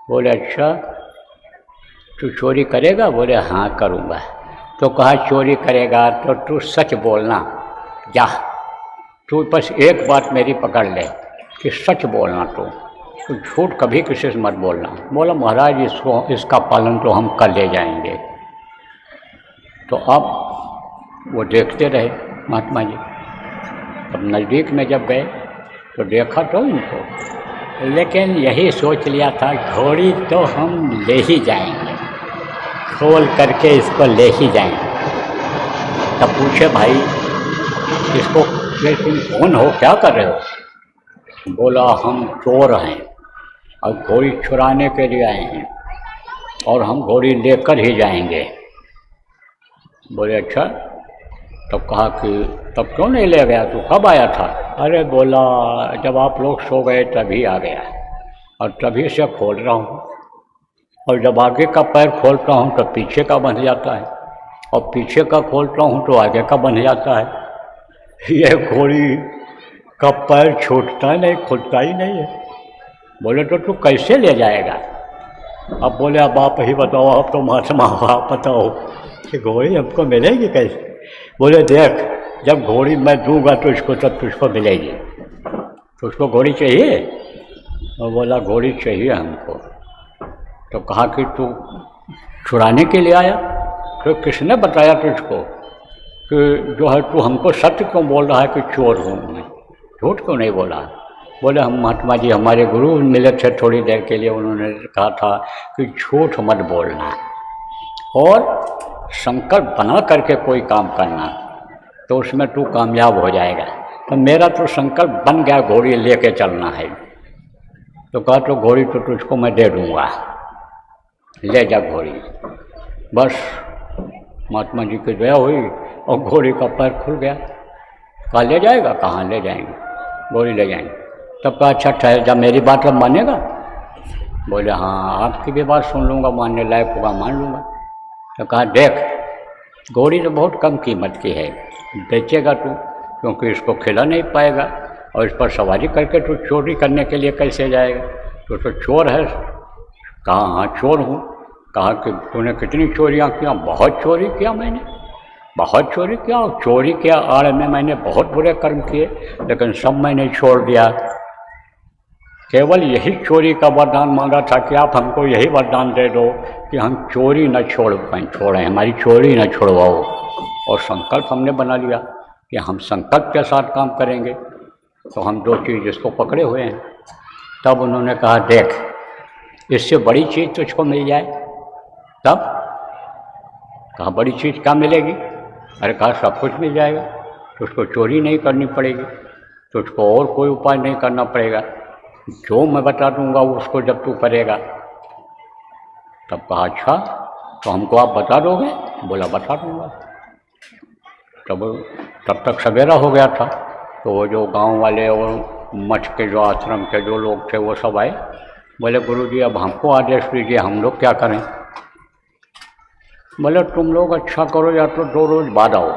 बोले अच्छा तू चोरी करेगा? बोले हाँ करूँगा। तो कहा चोरी करेगा तो तू सच बोलना, जा तू बस एक बात मेरी पकड़ ले कि सच बोलना तू, तो झूठ कभी किसी से मत बोलना। बोला महाराज इसका पालन तो हम कर ले जाएंगे। तो अब वो देखते रहे महात्मा जी। अब नज़दीक में जब गए तो देखा तो इनको, लेकिन यही सोच लिया था घोड़ी तो हम ले ही जाएंगे, खोल करके इसको ले ही जाएंगे। तब पूछे भाई इसको तुम कौन हो, क्या कर रहे हो? बोला हम चोर हैं और घोड़ी चुराने के लिए आए हैं और हम घोड़ी लेकर ही जाएंगे। बोले अच्छा। तब कहा कि तब क्यों नहीं ले गया, तू कब आया था? अरे बोला जब आप लोग सो गए तभी आ गया और तभी से खोल रहा हूँ, और जब आगे का पैर खोलता हूँ तो पीछे का बंध जाता है और पीछे का खोलता हूँ तो आगे का बंध जाता है। ये घोड़ी का पैर छूटता नहीं, खुलता ही नहीं है। बोले तो तू कैसे ले जाएगा? अब बोले अब आप ही बताओ, आप तो महात्मा हो, आप बताओ कि घोड़ी हमको मिलेगी कैसे? बोले देख जब घोड़ी मैं दूंगा तो इसको तब तुझको मिलेगी। तो उसको घोड़ी चाहिए? और बोला घोड़ी चाहिए हमको। तो कहा कि तू छुड़ाने के लिए आया? तो किसने बताया तुझको कि जो है तू हमको सत्य क्यों बोल रहा है कि चोर हूँ मैं, झूठ क्यों नहीं बोला? बोले हम महात्मा जी हमारे गुरु मिले थे थोड़ी देर के लिए, उन्होंने कहा था कि झूठ मत बोलना और संकल्प बना करके कोई काम करना तो उसमें तू कामयाब हो जाएगा। तो मेरा तो संकल्प बन गया घोड़ी लेके चलना है। तो कहा तो घोड़ी तो तुझको मैं दे दूँगा, ले जा घोड़ी। बस महात्मा जी की दया हुई और घोड़ी का पैर खुल गया। कहा ले जाएगा? कहाँ ले जाएंगे, घोड़ी ले जाएंगे। तब कहा अच्छा ठहर जा, मेरी बात अब मानेगा? बोले हाँ आपकी भी बात सुन लूँगा, मानने लायक होगा मान लूँगा। तो कहा देख घोड़ी तो बहुत कम कीमत की है, बेचेगा तू क्योंकि इसको खिला नहीं पाएगा और इस पर सवारी करके तू चोरी करने के लिए कैसे जाएगा? तो चोर है। कहा हाँ चोर हूँ। कहा कि तूने कितनी चोरियाँ किया? बहुत चोरी किया मैंने, बहुत चोरी किया और चोरी के आड़ में मैंने बहुत बुरे कर्म किए, लेकिन सब मैंने छोड़ दिया। केवल यही चोरी का वरदान मांगा था कि आप हमको यही वरदान दे दो कि हम चोरी न छोड़ें, हमारी चोरी न छुड़वाओ। और संकल्प हमने बना लिया कि हम संकल्प के साथ काम करेंगे। तो हम दो चीज़ इसको पकड़े हुए हैं। तब उन्होंने कहा देख इससे बड़ी चीज़ तुझको मिल जाए। तब कहा बड़ी चीज़ क्या मिलेगी? अरे कहा सब कुछ मिल जाएगा, तुझको चोरी नहीं करनी पड़ेगी, तुझको और कोई उपाय नहीं करना पड़ेगा, जो मैं बता दूंगा उसको जब तू करेगा। तब कहा अच्छा तो हमको आप बता दोगे? बोला बता दूंगा। तब तक सवेरा हो गया था। तो वो जो गांव वाले और मठ के जो आश्रम के जो लोग थे वो सब आए। बोले गुरुजी अब हमको आदेश दीजिए, हम लोग क्या करें? बोले तुम लोग अच्छा करो, या तो 2 रोज़ बाद आओ,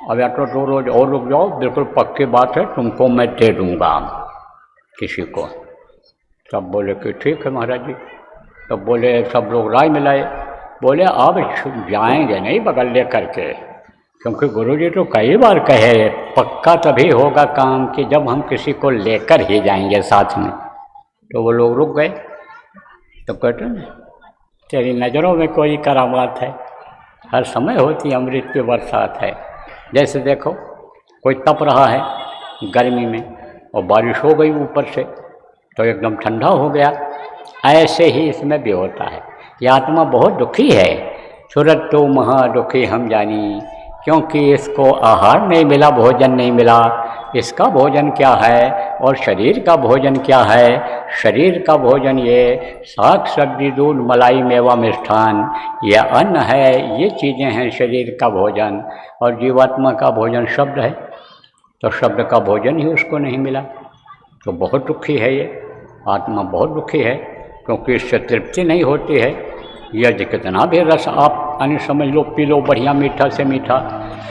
अब या तो 2 रोज़ और रुक जाओ, बिल्कुल पक्की बात है, तुमको मैं दे दूँगा किसी को। तब बोले कि ठीक है महाराज जी। तब बोले सब लोग राय मिलाए। बोले अब जाएंगे नहीं बगल ले करके, क्योंकि गुरुजी तो कई बार कहे पक्का तभी होगा काम कि जब हम किसी को लेकर ही जाएंगे साथ में। तो वो लोग रुक गए। तो कहते हैं तेरी नज़रों में कोई करामात है, हर समय होती अमृत की बरसात है। जैसे देखो कोई तप रहा है गर्मी में और बारिश हो गई ऊपर से तो एकदम ठंडा हो गया, ऐसे ही इसमें भी होता है। ये आत्मा बहुत दुखी है, सूरत तो महा दुखी हम जानी, क्योंकि इसको आहार नहीं मिला, भोजन नहीं मिला। इसका भोजन क्या है और शरीर का भोजन क्या है? शरीर का भोजन ये साग सब्जी दूध मलाई मेवा मिष्ठान, ये अन्न है, ये चीज़ें हैं शरीर का भोजन। और जीवात्मा का भोजन शब्द है, तो शब्द का भोजन ही उसको नहीं मिला। तो बहुत दुखी है ये आत्मा, बहुत दुखी है, क्योंकि इससे तृप्ति नहीं होती है। यदि कितना भी रस आप यानी समझ लो पी लो, बढ़िया मीठा से मीठा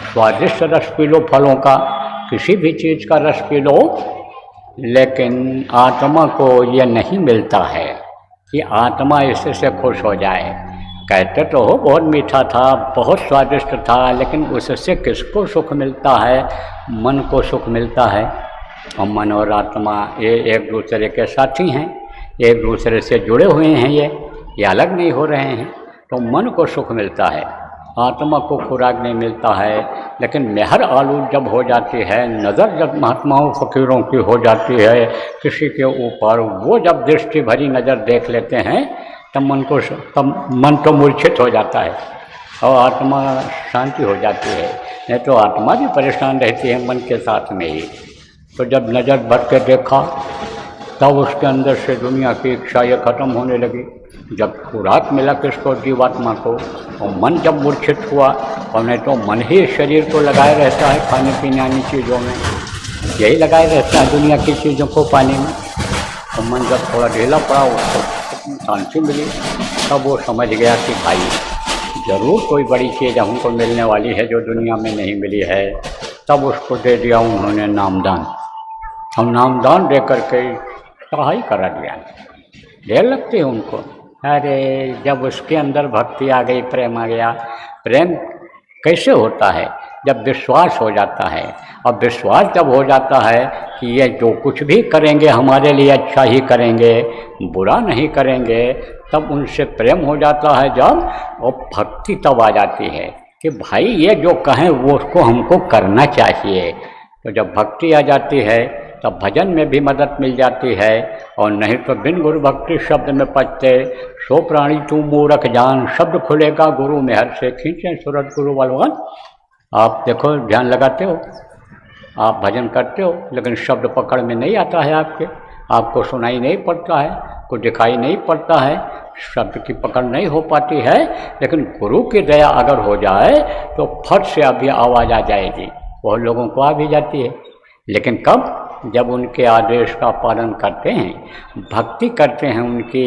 स्वादिष्ट रस पी लो, फलों का किसी भी चीज़ का रस पी लो, लेकिन आत्मा को ये नहीं मिलता है कि आत्मा इससे खुश हो जाए। कहते तो हो बहुत मीठा था, बहुत स्वादिष्ट था, लेकिन उससे किसको सुख मिलता है? मन को सुख मिलता है। और मन और आत्मा ये एक दूसरे के साथी हैं। एक दूसरे से जुड़े हुए हैं, ये अलग नहीं हो रहे हैं। तो मन को सुख मिलता है, आत्मा को खुराक नहीं मिलता है। लेकिन मेहर आलूद जब हो जाती है, नज़र जब महात्माओं फ़कीरों की हो जाती है किसी के ऊपर, वो जब दृष्टि भरी नज़र देख लेते हैं तब मन तो मूर्छित हो जाता है और आत्मा शांति हो जाती है। नहीं तो आत्मा भी परेशान रहती है मन के साथ में ही। तो जब नज़र भर के देखा तब उसके अंदर से दुनिया की इच्छा ये खत्म होने लगी। जब खुराक मिला किसको, जीवात्मा को, और मन जब मूर्छित हुआ, और नहीं तो मन ही शरीर को लगाए रहता है खाने पीने वाली चीज़ों में, यही लगाए रहता है दुनिया की चीज़ों को पाने में। तो मन जब थोड़ा ढीला पड़ा, उसको शांति मिली, तब वो समझ गया कि भाई ज़रूर कोई बड़ी चीज़ हमको मिलने वाली है जो दुनिया में नहीं मिली है। तब उसको दे दिया उन्होंने नामदान। हम नामदान दे करके पढ़ाई करा दिया। देर लगती है उनको। अरे जब उसके अंदर भक्ति आ गई, प्रेम आ गया। प्रेम कैसे होता है? जब विश्वास हो जाता है। अब विश्वास जब हो जाता है कि ये जो कुछ भी करेंगे हमारे लिए अच्छा ही करेंगे, बुरा नहीं करेंगे, तब उनसे प्रेम हो जाता है जब, और भक्ति तब आ जाती है कि भाई ये जो कहें वो उसको हमको करना चाहिए। तो जब भक्ति आ जाती है तब भजन में भी मदद मिल जाती है। और नहीं तो बिन गुरु भक्ति शब्द में पचते, सो प्राणी तू मूरख जान, शब्द खुलेगा गुरु में हर से खींचे सूरत गुरु बलवान। आप देखो, ध्यान लगाते हो, आप भजन करते हो, लेकिन शब्द पकड़ में नहीं आता है आपको सुनाई नहीं पड़ता है, कुछ दिखाई नहीं पड़ता है, शब्द की पकड़ नहीं हो पाती है। लेकिन गुरु की दया अगर हो जाए तो फट से अभी आवाज़ आ जाएगी, बहुत लोगों को आ भी जाती है। लेकिन कब? जब उनके आदेश का पालन करते हैं, भक्ति करते हैं उनकी।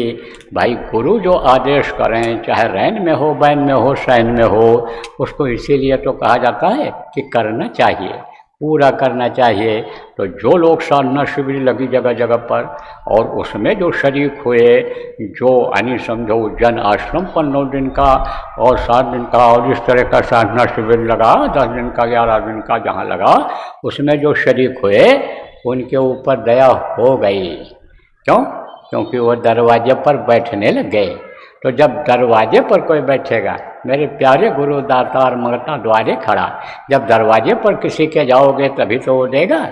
भाई गुरु जो आदेश करें, चाहे रैन में हो, बैन में हो, शयन में हो, उसको इसीलिए तो कहा जाता है कि करना चाहिए, पूरा करना चाहिए। तो जो लोग साधना शिविर लगी जगह जगह पर, और उसमें जो शरीक हुए, जो यानी समझो जन आश्रम पर 9 दिन का और 7 दिन का और इस तरह का साधना शिविर लगा, 10 दिन का 11 दिन का जहाँ लगा, उसमें जो शरीक हुए उनके ऊपर दया हो गई। क्यों? क्योंकि वो दरवाजे पर बैठने लग गए। तो जब दरवाजे पर कोई बैठेगा, मेरे प्यारे गुरु दातार मरता द्वारे खड़ा, जब दरवाजे पर किसी के जाओगे तभी तो वो देगा।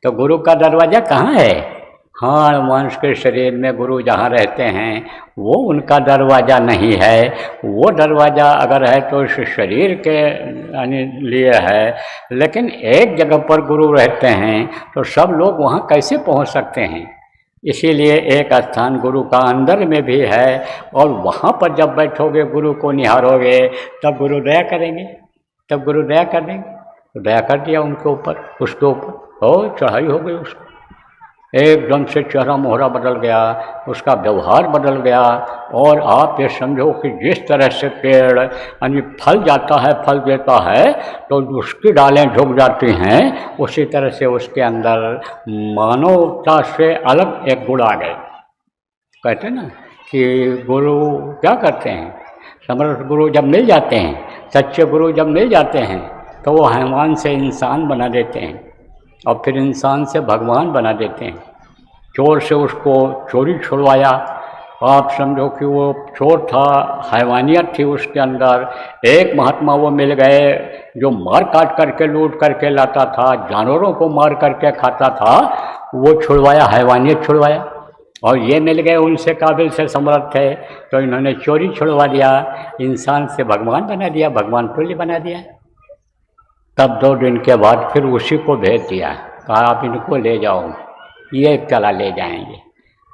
तो गुरु का दरवाज़ा कहाँ है? हाँ, मांस के शरीर में गुरु जहाँ रहते हैं वो उनका दरवाज़ा नहीं है। वो दरवाज़ा अगर है तो इस शरीर के लिए है। लेकिन एक जगह पर गुरु रहते हैं तो सब लोग वहाँ कैसे पहुँच सकते हैं? इसीलिए एक स्थान गुरु का अंदर में भी है, और वहाँ पर जब बैठोगे, गुरु को निहारोगे, तब गुरु दया करेंगे, तब गुरु दया कर देंगे। तो दया कर दिया उनके ऊपर, उसके ऊपर, और चढ़ाई हो गई उसको। एकदम से चेहरा मोहरा बदल गया, उसका व्यवहार बदल गया। और आप ये समझो कि जिस तरह से पेड़ यानी फल जाता है, फल देता है, तो उसकी डालें झुक जाती हैं, उसी तरह से उसके अंदर मानवता से अलग एक गुण आ गए। कहते हैं ना कि गुरु क्या करते हैं, समर्थ गुरु जब मिल जाते हैं, सच्चे गुरु जब मिल जाते हैं, तो वो हैवान से इंसान बना देते हैं, और फिर इंसान से भगवान बना देते हैं। चोर से उसको चोरी छुड़वाया, आप समझो कि वो चोर था, हैवानियत थी उसके अंदर। एक महात्मा वो मिल गए जो मार काट करके लूट करके लाता था, जानवरों को मार करके खाता था, वो छुड़वाया, हैवानियत छुड़वाया। और ये मिल गए उनसे काबिल से समर्थ थे, तो इन्होंने चोरी छुड़वा दिया, इंसान से भगवान बना दिया, भगवान तुल्य बना दिया। तब 2 दिन के बाद फिर उसी को भेज दिया, कहा आप इनको ले जाओ, ये चला ले जाएंगे।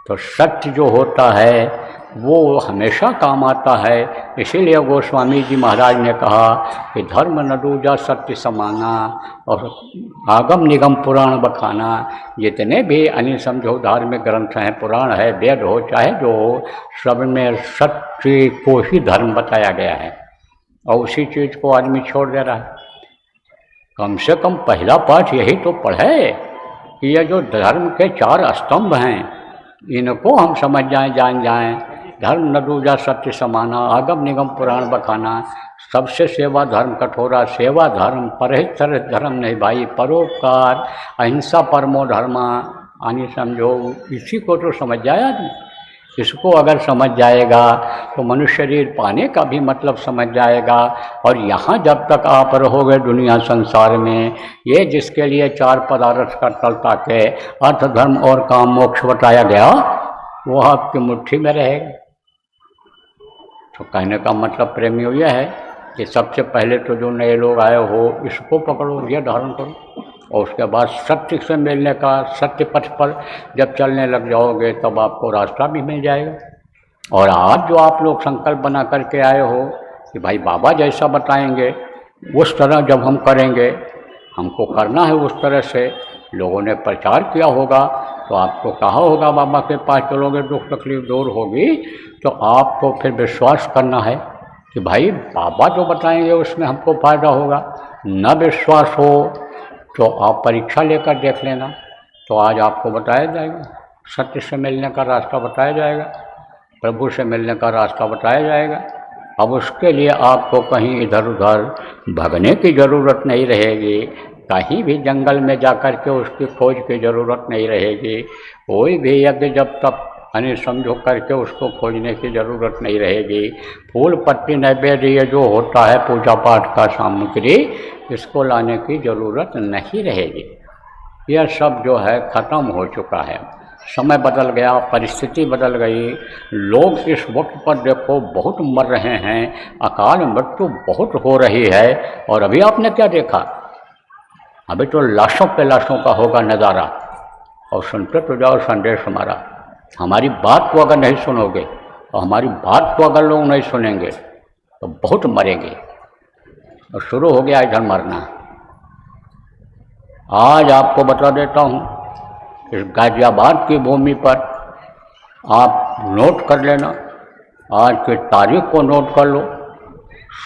तो सत्य जो होता है वो हमेशा काम आता है। इसीलिए गोस्वामी जी महाराज ने कहा कि धर्म न दूजा सत्य समाना, और आगम निगम पुराण बखाना। जितने भी यानी समझो धार्मिक ग्रंथ हैं, पुराण है, वेद हो, चाहे जो हो, सब में सत्य को ही धर्म बताया गया है, और उसी चीज़ को आदमी छोड़ दे रहा है। कम से कम पहला पाठ यही तो पढ़े कि ये जो धर्म के 4 स्तंभ हैं, इनको हम समझ जाएं, जान जाएं। धर्म न दूजा सत्य समाना, आगम निगम पुराण बखाना, सबसे सेवा धर्म कठोरा, सेवा धर्म परहित धर्म नहीं भाई, परोपकार, अहिंसा परमो धर्मा। यानी समझो इसी को तो समझ जाए आदमी। इसको अगर समझ जाएगा तो मनुष्य शरीर पाने का भी मतलब समझ जाएगा। और यहाँ जब तक आप रहोगे दुनिया संसार में, ये जिसके लिए चार पदार्थ का तलता के अर्थ धर्म और काम मोक्ष बताया गया, वो आपकी मुट्ठी में रहेगा। तो कहने का मतलब प्रेमियों यह है कि सबसे पहले तो जो नए लोग आए हो इसको पकड़ो, ये धारण करो, और उसके बाद सत्य से मिलने का, सत्य पथ पर जब चलने लग जाओगे तब आपको रास्ता भी मिल जाएगा। और आज जो आप लोग संकल्प बना करके आए हो कि भाई बाबा जैसा बताएंगे उस तरह जब हम करेंगे, हमको करना है उस तरह से, लोगों ने प्रचार किया होगा तो आपको कहा होगा बाबा के पास चलोगे दुख तकलीफ दूर होगी, तो आपको फिर विश्वास करना है कि भाई बाबा जो बताएंगे उसमें हमको फ़ायदा होगा। न विश्वास हो तो आप परीक्षा लेकर देख लेना, तो आज आपको बताया जाएगा, सत्य से मिलने का रास्ता बताया जाएगा, प्रभु से मिलने का रास्ता बताया जाएगा। अब उसके लिए आपको कहीं इधर उधर भगने की ज़रूरत नहीं रहेगी, कहीं भी जंगल में जाकर के उसकी खोज की ज़रूरत नहीं रहेगी, कोई भी यज्ञ जब तक यानी समझो करके उसको खोजने की ज़रूरत नहीं रहेगी। फूल पत्ती नैवेद्य ये जो होता है पूजा पाठ का सामग्री, इसको लाने की ज़रूरत नहीं रहेगी। यह सब जो है ख़त्म हो चुका है, समय बदल गया, परिस्थिति बदल गई। लोग इस वक्त पर देखो बहुत मर रहे हैं, अकाल मृत्यु बहुत हो रही है। और अभी आपने क्या देखा, अभी तो लाशों पे लाशों का होगा नज़ारा। और सुनते तो जाओ संदेश हमारा, हमारी बात को अगर नहीं सुनोगे और हमारी बात को अगर लोग नहीं सुनेंगे तो बहुत मरेंगे। और शुरू हो गया इधर मरना। आज आपको बता देता हूँ, इस गाजियाबाद की भूमि पर आप नोट कर लेना, आज की तारीख को नोट कर लो,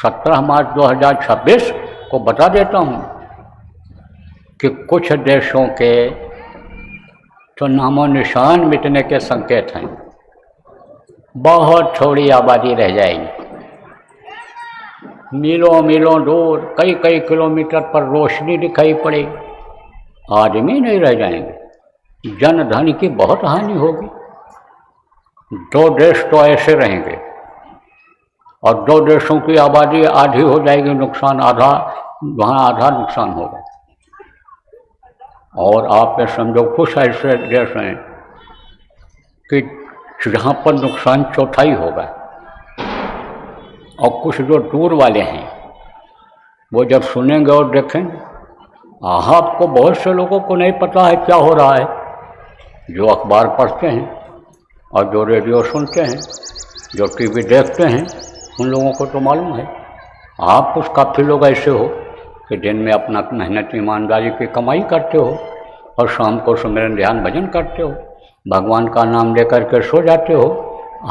17 मार्च 2026 को बता देता हूँ कि कुछ देशों के तो नामो निशान मिटने के संकेत हैं, बहुत थोड़ी आबादी रह जाएगी। मीलों मीलों दूर, कई कई किलोमीटर पर रोशनी दिखाई पड़ेगी, आदमी नहीं रह जाएंगे, जन धन की बहुत हानि होगी। 2 देश तो ऐसे रहेंगे और 2 देशों की आबादी आधी हो जाएगी, नुकसान आधा, वहाँ आधा नुकसान होगा। और आप ये समझो कुछ ऐसे देश हैं कि जहाँ पर नुकसान चौथाई होगा, और कुछ जो दूर वाले हैं वो जब सुनेंगे और देखेंगे, आपको बहुत से लोगों को नहीं पता है क्या हो रहा है, जो अखबार पढ़ते हैं और जो रेडियो सुनते हैं, जो टीवी देखते हैं, उन लोगों को तो मालूम है। आप कुछ काफ़ी लोग ऐसे हो कि दिन में अपना मेहनत ईमानदारी की कमाई करते हो और शाम को सुमिरन ध्यान भजन करते हो, भगवान का नाम लेकर के सो जाते हो।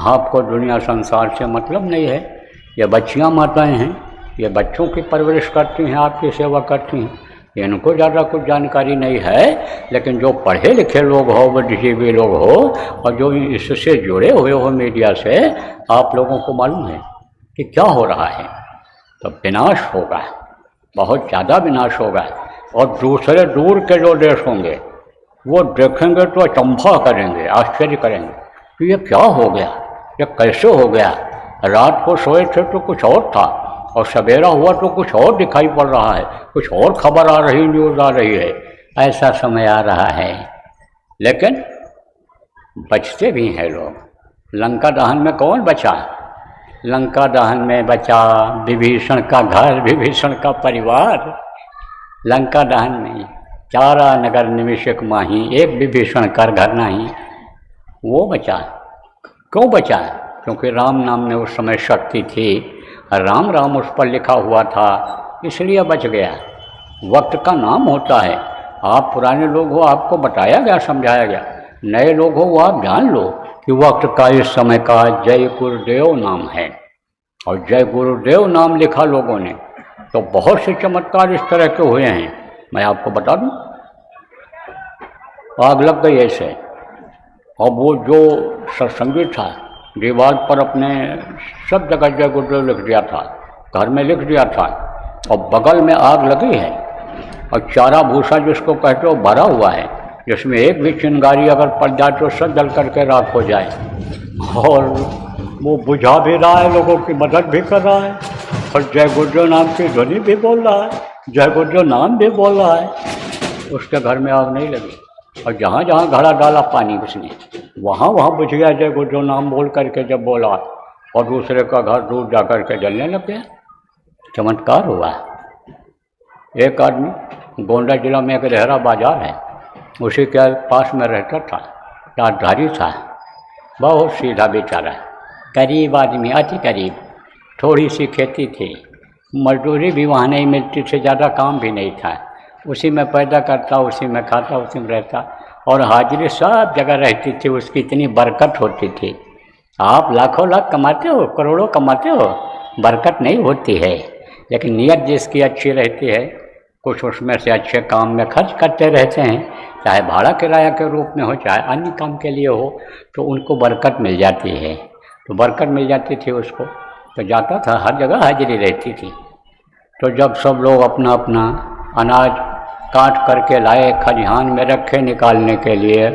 आपको दुनिया संसार से मतलब नहीं है। ये बच्चियाँ माताएं हैं, ये बच्चों की परवरिश करती हैं, आपकी सेवा करती हैं, इनको ज़्यादा कुछ जानकारी नहीं है। लेकिन जो पढ़े लिखे लोग हो, बुद्धिजीवी लोग हो और जो इससे जुड़े हुए हो मीडिया से, आप लोगों को मालूम है कि क्या हो रहा है। तो विनाश होगा, बहुत ज़्यादा विनाश होगा। और दूसरे दूर के जो देश होंगे वो देखेंगे तो अचंभा करेंगे, आश्चर्य करेंगे कि ये क्या हो गया, ये कैसे हो गया। रात को सोए थे तो कुछ और था और सवेरा हुआ तो कुछ और दिखाई पड़ रहा है, कुछ और खबर आ रही, न्यूज़ आ रही है। ऐसा समय आ रहा है, लेकिन बचते भी हैं लोग। लंका दहन में कौन बचा? लंका दहन में बचा विभीषण का घर, विभीषण का परिवार। लंका दहन में 4 नगर निमिषक माही, एक विभीषण कर घर नहीं, वो बचा। क्यों बचा? क्योंकि राम नाम में उस समय शक्ति थी, राम राम उस पर लिखा हुआ था, इसलिए बच गया। वक्त का नाम होता है। आप पुराने लोग हो, आपको बताया गया, समझाया गया। नए लोग हो, वो आप जान लो कि वक्त का इस समय का जय गुरुदेव नाम है। और जय गुरुदेव नाम लिखा लोगों ने तो बहुत से चमत्कार इस तरह के हुए हैं, मैं आपको बता दूं। आग लग गई ऐसे, और वो जो सत्संगी था दीवार पर अपने सब जगह जय गुरुदेव लिख दिया था, घर में लिख दिया था, और बगल में आग लगी है और चारा भूसा जिसको कहते हो भरा हुआ है, जिसमें एक भी चिंगारी अगर पड़ जाए तो सब जल करके राख हो जाए। और वो बुझा भी रहा है, लोगों की मदद भी कर रहा है, और जय गुरुदेव नाम की ध्वनि भी बोल रहा है, जय गुरुदेव नाम भी बोल रहा है। उसके घर में आग नहीं लगी, और जहाँ जहाँ घड़ा डाला पानी उसने, वहाँ वहाँ बुझ गया जय गुरुदेव नाम बोल करके जब बोला, और दूसरे का घर दूर जा कर के जलने लग गया। चमत्कार हुआ। एक आदमी, गोंडा जिला में एक रेहरा बाजार है, उसी के पास में रहता था, राजधारी था, बहुत सीधा बेचारा, गरीब आदमी, अति गरीब, थोड़ी सी खेती थी, मजदूरी भी वहाँ नहीं मिलती थी, ज़्यादा काम भी नहीं था, उसी में पैदा करता, उसी में खाता, उसी में रहता, और हाजिरी सब जगह रहती थी, उसकी इतनी बरकत होती थी। आप लाखों लाख कमाते हो, करोड़ों कमाते हो, बरकत नहीं होती है, लेकिन नीयत जिसकी अच्छी रहती है, कुछ उसमें से अच्छे काम में खर्च करते रहते हैं, चाहे भाड़ा किराया के रूप में हो, चाहे अन्य काम के लिए हो, तो उनको बरकत मिल जाती है। तो बरकत मिल जाती थी उसको, तो जाता था, हर जगह हाजिरी रहती थी। तो जब सब लोग अपना अपना अनाज काट करके लाए, खलिहान में रखे निकालने के लिए,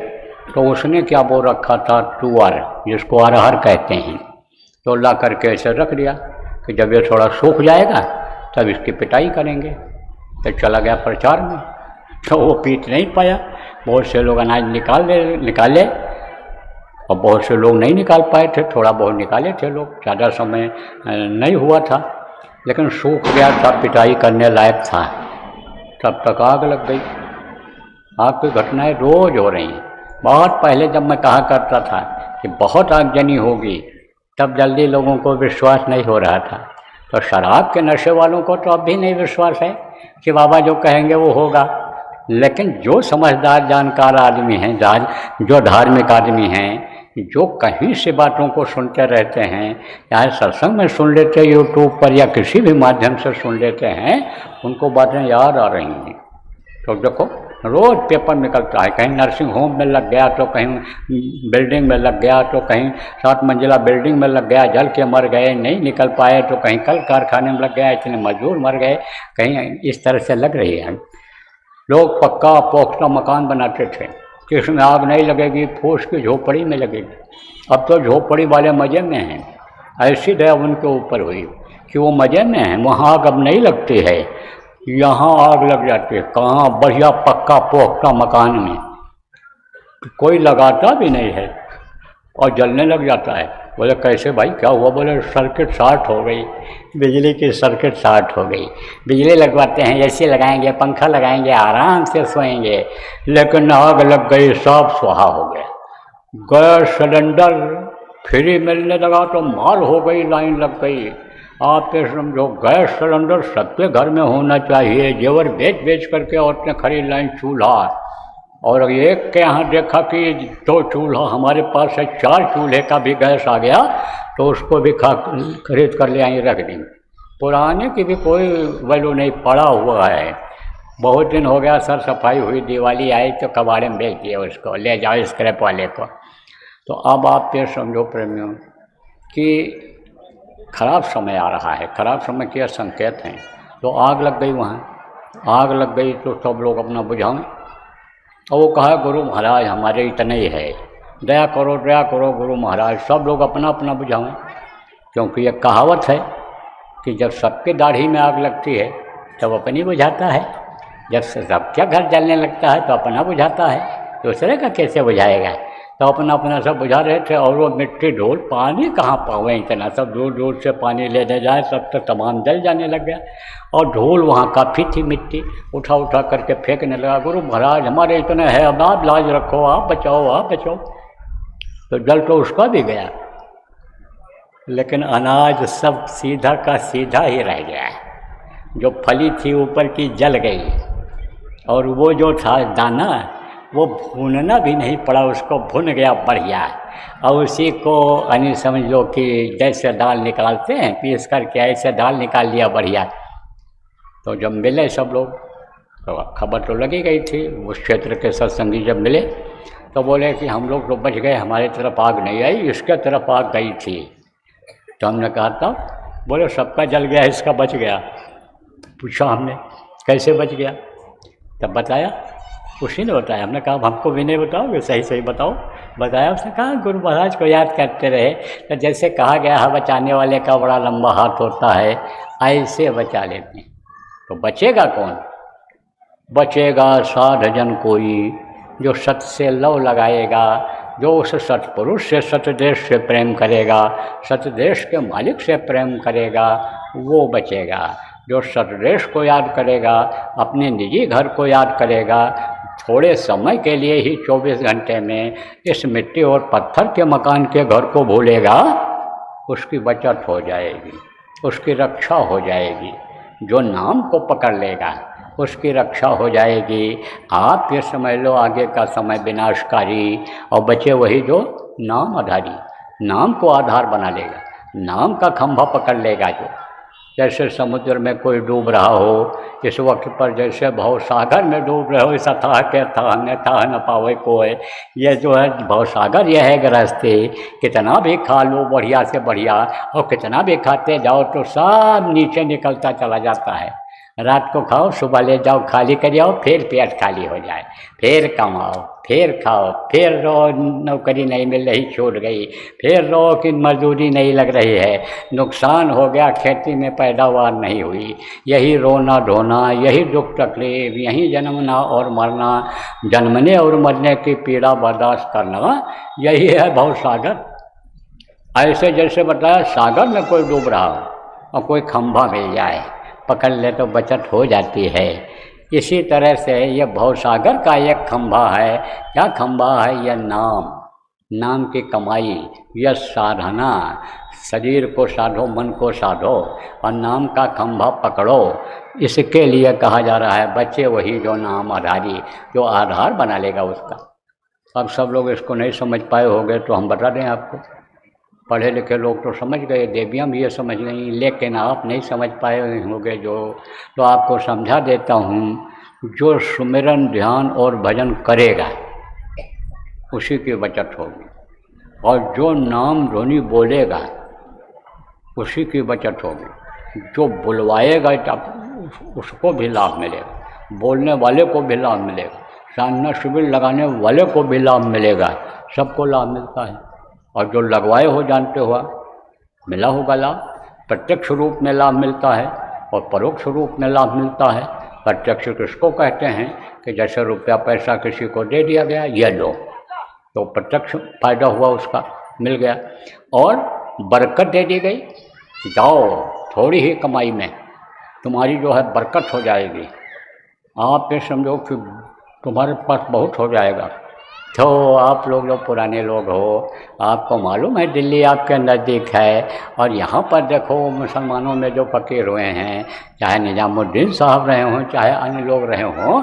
तो उसने क्या वो रखा था, तुअर, जिसको अरहर कहते हैं, तो ला करके ऐसे रख दिया कि जब ये थोड़ा सूख जाएगा तब इसकी पिटाई करेंगे। तो चला गया प्रचार में, तो वो पीट नहीं पाया, बहुत से लोग अनाज निकाले, और बहुत से लोग नहीं निकाल पाए थे, थोड़ा बहुत निकाले थे लोग, ज़्यादा समय नहीं हुआ था, लेकिन सूख गया था, पिटाई करने लायक था, तब तक आग लग गई। आग की घटनाएं रोज़ हो रही हैं। बहुत पहले जब मैं कहा करता था कि बहुत आगजनी होगी, तब जल्दी लोगों को विश्वास नहीं हो रहा था। तो शराब के नशे वालों को तो अब भी नहीं विश्वास है कि बाबा जो कहेंगे वो होगा, लेकिन जो समझदार जानकार आदमी हैं, जो धार्मिक आदमी हैं, जो कहीं से बातों को सुनते रहते हैं, चाहे सत्संग में सुन लेते, यूट्यूब पर या किसी भी माध्यम से सुन लेते हैं, उनको बातें याद आ रही हैं। तो देखो रोज़ पेपर निकलता है, कहीं नर्सिंग होम में लग गया, तो कहीं बिल्डिंग में लग गया, तो कहीं 7 मंजिला बिल्डिंग में लग गया, जल के मर गए, नहीं निकल पाए, तो कहीं कल कारखाने में लग गया, इतने मजदूर मर गए, कहीं इस तरह से लग रही है। लोग पक्का पोख्ता मकान बनाते थे कि इसमें आग नहीं लगेगी, फूस की झोपड़ी में लगेगी। अब तो झोपड़ी वाले मज़े में हैं, ऐसी दया उनके ऊपर हुई कि वो मज़े में हैं, वहाँ आग अब नहीं लगती है, यहाँ आग लग जाती है। कहाँ, बढ़िया पक्का पोख्ता मकान में कोई लगाता भी नहीं है और जलने लग जाता है। बोले कैसे भाई, क्या हुआ? बोले सर्किट शॉर्ट हो गई, बिजली की सर्किट शॉर्ट हो गई, बिजली लगवाते हैं, एसी लगाएंगे, पंखा लगाएंगे, आराम से सोएंगे, लेकिन आग लग गई, सब सुहा हो गया। गैस सिलेंडर फ्री मिलने लगा तो मार हो गई, लाइन लग गई। आप ये समझो, गैस सिलेंडर सबके घर में होना चाहिए, जेवर बेच बेच करके औरतें खड़ी लाइन। चूल्हा, और एक के यहाँ देखा कि 2 चूल्हा, हमारे पास है 4 चूल्हे का भी गैस आ गया, तो उसको भी खरीद कर ले आए, रख देंगे। पुराने की भी कोई वैल्यू नहीं, पड़ा हुआ है। बहुत दिन हो गया, सर सफाई हुई, दिवाली आई तो कबाड़े में बेच दिए उसको, ले जाओ स्क्रैप वाले को। तो अब आप ये समझो प्रेमियों कि खराब समय आ रहा है, खराब समय के संकेत हैं। तो आग लग गई, वहाँ आग लग गई तो सब लोग अपना बुझाएं, और वो कहा गुरु महाराज हमारे इतने ही है, दया करो गुरु महाराज, सब लोग अपना अपना बुझाएं। क्योंकि एक कहावत है कि जब सबके दाढ़ी में आग लगती है तब अपनी बुझाता है, जब सबके घर जलने लगता है तो अपना बुझाता है, दूसरे का कैसे बुझाएगा? तो अपना अपना सब बुझा रहे थे। और वो मिट्टी ढोल, पानी कहाँ पावे इतना, सब दूर दूर से पानी लेने जाए, सब तो तमाम जल जाने लग गया। और ढोल वहाँ काफ़ी थी, मिट्टी उठा उठा करके फेंकने लगा, गुरु महाराज हमारे इतने है, अब आप लाज रखो, आप बचाओ, आप बचाओ। तो जल तो उसका भी गया, लेकिन अनाज सब सीधा का सीधा ही रह गया। जो फली थी ऊपर की जल गई, और वो जो था दाना वो भूनना भी नहीं पड़ा, उसको भुन गया बढ़िया। और उसी को यानी समझ लो कि जैसे दाल निकालते हैं पीस करके, ऐसे दाल निकाल लिया बढ़िया। तो जब मिले सब लोग, तो खबर तो लगी गई थी, उस क्षेत्र के सत्संगी जब मिले तो बोले कि हम लोग तो बच गए, हमारी तरफ आग नहीं आई, इसके तरफ आग गई थी। तो हमने कहा था, बोले सबका जल गया, इसका बच गया। पूछा हमने कैसे बच गया, तब बताया, उसी ने बताया। हमने कहा हमको भी नहीं बताओगे, सही सही बताओ। बताया उसने कहा गुरु महाराज को याद करते रहे। तो जैसे कहा गया है बचाने वाले का बड़ा लंबा हाथ होता है, ऐसे बचा लेते हैं। तो बचेगा कौन? बचेगा साधजन कोई जो सत से लव लगाएगा, जो उस सतपुरुष से सतदेश से प्रेम करेगा, सतदेश के मालिक से प्रेम करेगा, वो बचेगा। जो सतदेश को याद करेगा, अपने निजी घर को याद करेगा, थोड़े समय के लिए ही 24 घंटे में इस मिट्टी और पत्थर के मकान के घर को भूलेगा, उसकी बचत हो जाएगी, उसकी रक्षा हो जाएगी। जो नाम को पकड़ लेगा उसकी रक्षा हो जाएगी। आप ये समझ लो आगे का समय विनाशकारी, और बचे वही जो नाम आधारी, नाम को आधार बना लेगा, नाम का खंभा पकड़ लेगा। जो जैसे समुद्र में कोई डूब रहा हो, इस वक्त पर जैसे भव सागर में डूब रहे हो, इस अथाह के थाह न पावे कोई। ये जो है भव सागर, यह है गृहस्थी। कितना भी खा लो बढ़िया से बढ़िया, और कितना भी खाते जाओ तो सब नीचे निकलता चला जाता है। रात को खाओ, सुबह ले जाओ, खाली कर आओ, फिर पेट खाली हो जाए, फिर कमाओ, फिर खाओ, फिर रो नौकरी नहीं मिल रही छूट गई, फिर रो कि मजदूरी नहीं लग रही है, नुकसान हो गया, खेती में पैदावार नहीं हुई। यही रोना धोना, यही दुख तकलीफ, यही जन्मना और मरना, जन्मने और मरने की पीड़ा बर्दाश्त करना, यही है भव सागर। ऐसे जैसे बताया सागर में कोई डूब रहा हो और कोई खंभा मिल जाए, पकड़ ले तो बचत हो जाती है। इसी तरह से ये भवसागर का एक खंभा है। क्या खंभा है? यह नाम, नाम की कमाई, यह साधना। शरीर को साधो, मन को साधो और नाम का खंभा पकड़ो। इसके लिए कहा जा रहा है बच्चे वही जो नाम आधारी, जो आधार बना लेगा उसका। अब सब लोग इसको नहीं समझ पाए होंगे तो हम बता दें आपको। पढ़े लिखे लोग तो समझ गए, देवियाँ भी ये समझ गई, लेकिन आप नहीं समझ पाए होंगे जो, तो आपको समझा देता हूँ। जो सुमिरन ध्यान और भजन करेगा उसी की बचत होगी, और जो नाम ध्वनि बोलेगा उसी की बचत होगी। जो बुलवाएगा उसको भी लाभ मिलेगा, बोलने वाले को भी लाभ मिलेगा, साधना शिविर लगाने वाले को भी लाभ मिलेगा, सबको लाभ मिलता है। और जो लगवाए हो, जानते हो, मिला होगा लाभ। प्रत्यक्ष रूप में लाभ मिलता है और परोक्ष रूप में लाभ मिलता है। प्रत्यक्ष किसको कहते हैं कि जैसे रुपया पैसा किसी को दे दिया गया, ये लो, तो प्रत्यक्ष फायदा हुआ, उसका मिल गया। और बरकत दे दी गई, जाओ थोड़ी ही कमाई में तुम्हारी जो है बरकत हो जाएगी। आप ये समझो कि तुम्हारे पास बहुत हो जाएगा। तो आप लोग जो पुराने लोग हो, आपको मालूम है दिल्ली आपके नज़दीक है, और यहाँ पर देखो मुसलमानों में जो फकीर हुए हैं, चाहे निजामुद्दीन साहब रहे हों, चाहे अन्य लोग रहे हों,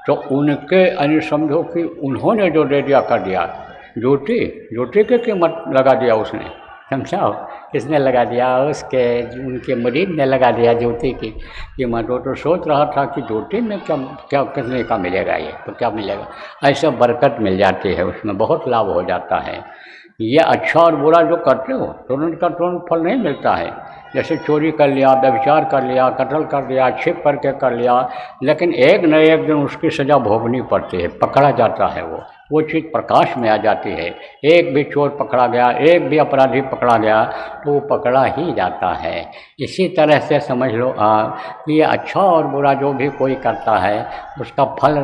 तो उनके अन्य समझो कि उन्होंने जो दे दिया कर दिया, जूती की कीमत लगा दिया उसने, समझाओ किसने लगा दिया? उसके उनके मुरीद ने लगा दिया जूती की कीमत। वो तो सोच रहा था कि जूती में क्या कितने का मिलेगा, ये तो क्या मिलेगा। ऐसे बरकत मिल जाती है, उसमें बहुत लाभ हो जाता है। ये अच्छा और बुरा जो करते हो तुरंत का तुरंत फल नहीं मिलता है। जैसे चोरी कर लिया, व्यभिचार कर लिया, कत्ल कर लिया, छिप करके कर लिया, लेकिन एक न एक दिन उसकी सज़ा भोगनी पड़ती है, पकड़ा जाता है। वो चीज़ प्रकाश में आ जाती है। एक भी चोर पकड़ा गया, एक भी अपराधी पकड़ा गया तो वो पकड़ा ही जाता है। इसी तरह से समझ लो आप कि ये अच्छा और बुरा जो भी कोई करता है उसका फल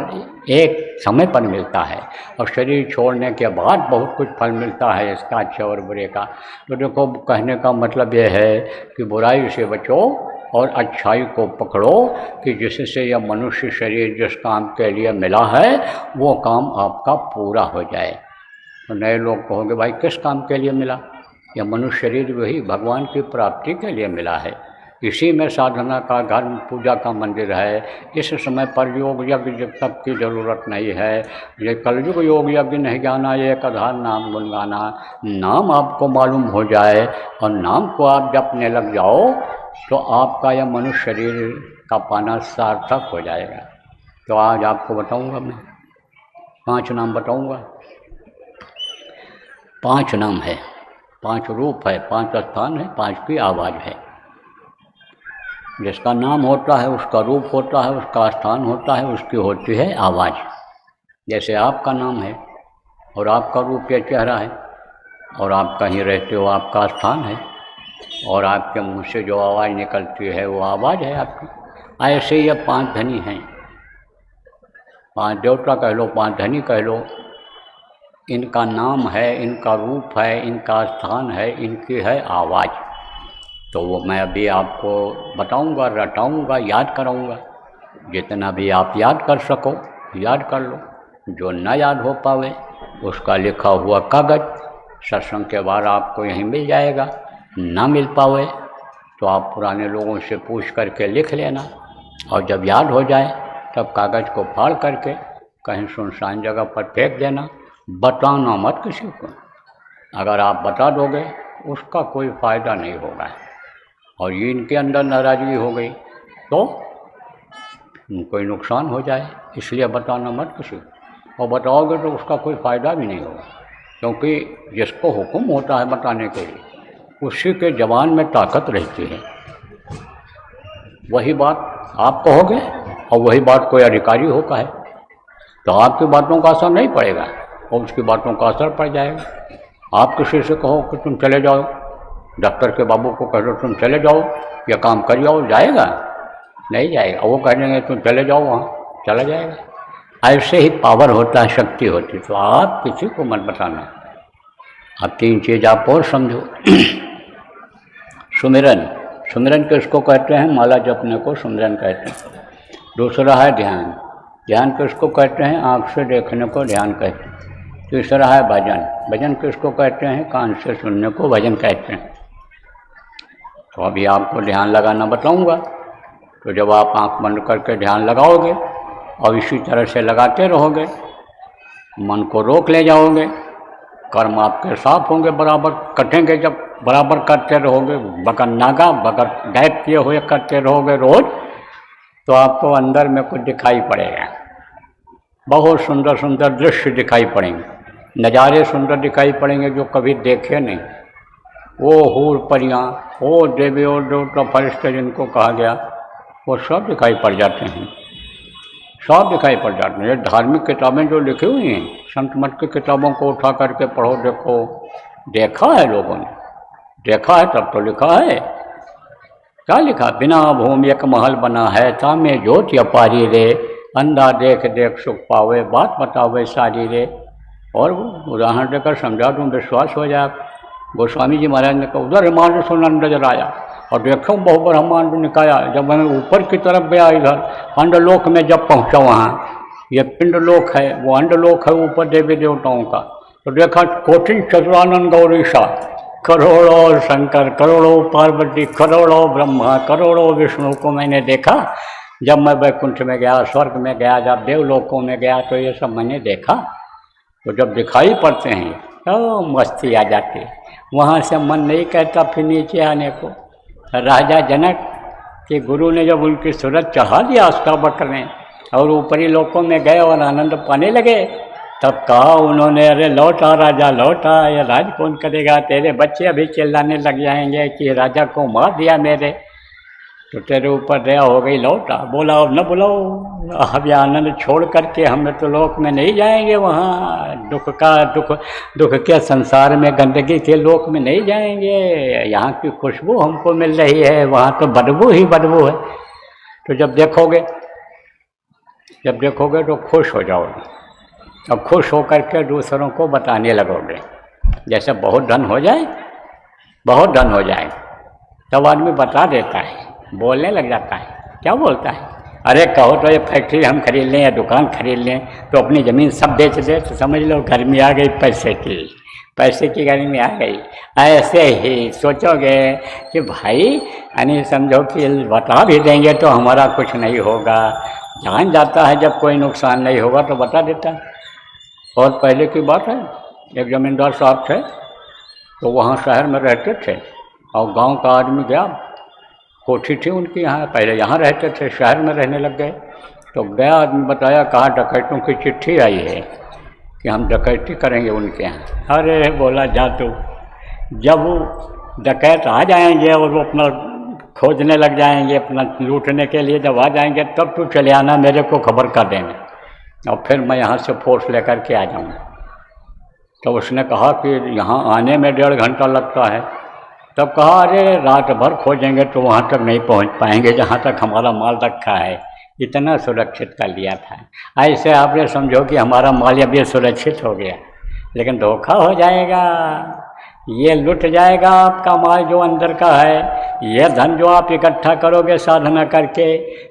एक समय पर मिलता है, और शरीर छोड़ने के बाद बहुत कुछ फल मिलता है इसका, अच्छे और बुरे का। तो देखो, कहने का मतलब ये है कि बुराई से बचो और अच्छाई को पकड़ो, कि जिससे यह मनुष्य शरीर जिस काम के लिए मिला है वो काम आपका पूरा हो जाए। तो नए लोग कहोगे भाई किस काम के लिए मिला? यह मनुष्य शरीर वही भगवान की प्राप्ति के लिए मिला है। इसी में साधना का घर, पूजा का मंदिर है। इस समय पर योग यज्ञ तक की ज़रूरत नहीं है। ये कलयुग योग यज्ञ नहीं जाना, ये एक आधार नाम गुनगाना। नाम आपको मालूम हो जाए और नाम को आप जपने लग जाओ तो आपका यह मनुष्य शरीर का पाना सार्थक हो जाएगा। तो आज आपको बताऊंगा, मैं 5 नाम बताऊंगा। 5 नाम है, 5 रूप है, 5 स्थान है, 5 की आवाज़ है। जिसका नाम होता है उसका रूप होता है, उसका स्थान होता है, उसकी होती है आवाज़। जैसे आपका नाम है और आपका रूप या चेहरा है, और आप कहीं रहते हो, आपका स्थान है, और आपके मुंह से जो आवाज़ निकलती है वो आवाज़ है आपकी। ऐसे ये 5 धनी हैं, 5 देवता कह लो, 5 धनी कह लो, इनका नाम है, इनका रूप है, इनका स्थान है, इनकी है आवाज़। तो वो मैं अभी आपको बताऊंगा, रटाऊंगा, याद कराऊंगा। जितना भी आप याद कर सको याद कर लो, जो न याद हो पावे उसका लिखा हुआ कागज़ सत्संग के बाद आपको यहीं मिल जाएगा। ना मिल पावे तो आप पुराने लोगों से पूछ करके लिख लेना, और जब याद हो जाए तब कागज़ को फाड़ करके कहीं सुनसान जगह पर फेंक देना। बताना मत किसी को। अगर आप बता दोगे उसका कोई फ़ायदा नहीं होगा, और ये इनके अंदर नाराज़गी हो गई तो कोई नुकसान हो जाए, इसलिए बताना मत किसी को। और बताओगे तो उसका कोई फ़ायदा भी नहीं होगा, क्योंकि जिसको हुक्म होता है बताने के लिए उसी के ज़बान में ताकत रहती है। वही बात आप कहोगे और वही बात कोई अधिकारी हो कहे तो आपकी बातों का असर नहीं पड़ेगा और उसकी बातों का असर पड़ जाएगा। आप किसी से कहो कि तुम चले जाओ, डॉक्टर के बाबू को कह दो तुम चले जाओ, या काम कर जाओ, जाएगा? नहीं जाएगा। वो कह देंगे तुम चले जाओ, वहाँ चला जाएगा। ऐसे ही पावर होता है, शक्ति होती। तो आप किसी को मत बताना। अब 3 चीज़ आप और समझो। सुमिरन, सुमिरन किसको कहते हैं? माला जपने को सुमिरन कहते हैं। दूसरा है ध्यान, ध्यान किसको कहते हैं? आँख से देखने को ध्यान कहते हैं। तीसरा है भजन, भजन किसको कहते हैं? कान से सुनने को भजन कहते हैं। तो अभी आपको ध्यान लगाना बताऊंगा। तो जब आप आँख बंद करके ध्यान लगाओगे और इसी तरह से लगाते रहोगे, मन को रोक ले जाओगे, कर्म आपके साफ होंगे, बराबर कटेंगे। जब बराबर करते रहोगे, बगैर नागा बगैर गैप किए हुए करते रहोगे रोज, तो आपको अंदर में कुछ दिखाई पड़ेगा। बहुत सुंदर सुंदर दृश्य दिखाई पड़ेंगे, नज़ारे सुंदर दिखाई पड़ेंगे जो कभी देखे नहीं। वो हूर परियाँ, वो देवी और देवता फरिश्ते जिनको कहा गया, वो सब दिखाई पड़ जाते हैं, सब दिखाई पड़ जाते हैं। ये धार्मिक किताबें जो लिखी हुई हैं, संत मत की किताबों को उठा करके पढ़ो, देखो। देखा है लोगों ने, देखा है तब तो लिखा है। क्या लिखा? बिना भूमि एक महल बना है, तामे ज्योति अपारी रे, अंधा देख देख सुख पावे, बात बतावे सारी रे। और उदाहरण देकर समझा दूँ, विश्वास हो जाए। गोस्वामी जी महाराज ने कहा उधर हिमालय सुनंद नजर आया, और देखो बहु ब्रह्मांड निकाया। जब मैं ऊपर की तरफ गया, इधर अंडलोक में जब पहुंचा, वहाँ ये पिंडलोक है, वो अंडलोक है ऊपर देवी देवताओं का। तो देखा कोटिन चतुरानंद गौरीशा, करोड़ों शंकर, करोड़ों पार्वती, करोड़ों ब्रह्मा, करोड़ों विष्णु को मैंने देखा। जब मैं वैकुंठ में गया, स्वर्ग में गया, जब देवलोकों में गया, तो ये सब मैंने देखा। तो जब दिखाई पड़ते हैं तो मस्ती आ जाती है। वहाँ से मन नहीं कहता फिर नीचे आने को। राजा जनक के गुरु ने जब उनकी सूरत चढ़ा दिया अष्टावक्र ने, और ऊपरी लोकों में गए और आनंद पाने लगे, तब कहा उन्होंने, अरे लौटा राजा लौटा, ये राज कौन करेगा? तेरे बच्चे अभी चिल्लाने लग जाएंगे कि राजा को मार दिया मेरे, तो तेरे ऊपर दया हो गई, लौटा। बोला अब न बुलाओ, अब ये आनंद छोड़ करके हम तो लोक में नहीं जाएंगे, वहाँ दुख के संसार में, गंदगी के लोक में नहीं जाएंगे। यहाँ की खुशबू हमको मिल रही है, वहाँ तो बदबू ही बदबू है। तो जब देखोगे तो खुश हो जाओगे, और खुश होकर के दूसरों को बताने लगोगे। जैसे बहुत धन हो जाए, बहुत धन हो जाए, तब आदमी बता देता है, बोलने लग जाता है। क्या बोलता है? अरे कहो तो ये फैक्ट्री हम खरीद लें या दुकान खरीद लें, तो अपनी ज़मीन सब बेच दे, तो समझ लो गर्मी आ गई, पैसे की गर्मी आ गई। ऐसे ही सोचोगे कि भाई यानी समझो कि बता भी देंगे तो हमारा कुछ नहीं होगा। जान जाता है जब कोई नुकसान नहीं होगा तो बता देता है। और पहले की बात है, एक जमींदार साहब थे, तो वहाँ शहर में रहते थे, और गांव का आदमी गया, कोठी थी उनकी यहाँ, पहले यहाँ रहते थे, शहर में रहने लग गए। तो गया आदमी, बताया कहाँ डकैतों की चिट्ठी आई है कि हम डकैती करेंगे उनके यहाँ। अरे बोला जा तू, जब वो डकैत आ जाएंगे और वो अपना खोजने लग जाएंगे, अपना लूटने के लिए जब आ जाएंगे, तब तू चले आना, मेरे को खबर कर देना, और फिर मैं यहाँ से फोर्स लेकर के आ जाऊँगा। तो उसने कहा कि यहाँ आने में 1.5 घंटा लगता है। तब कहा अरे रात भर खोजेंगे तो वहाँ तक नहीं पहुँच पाएंगे जहाँ तक हमारा माल रखा है, इतना सुरक्षित कर लिया था। ऐसे आपने समझो कि हमारा माल अब ये सुरक्षित हो गया, लेकिन धोखा हो जाएगा, ये लुट जाएगा आपका माल जो अंदर का है। ये धन जो आप इकट्ठा करोगे साधना करके,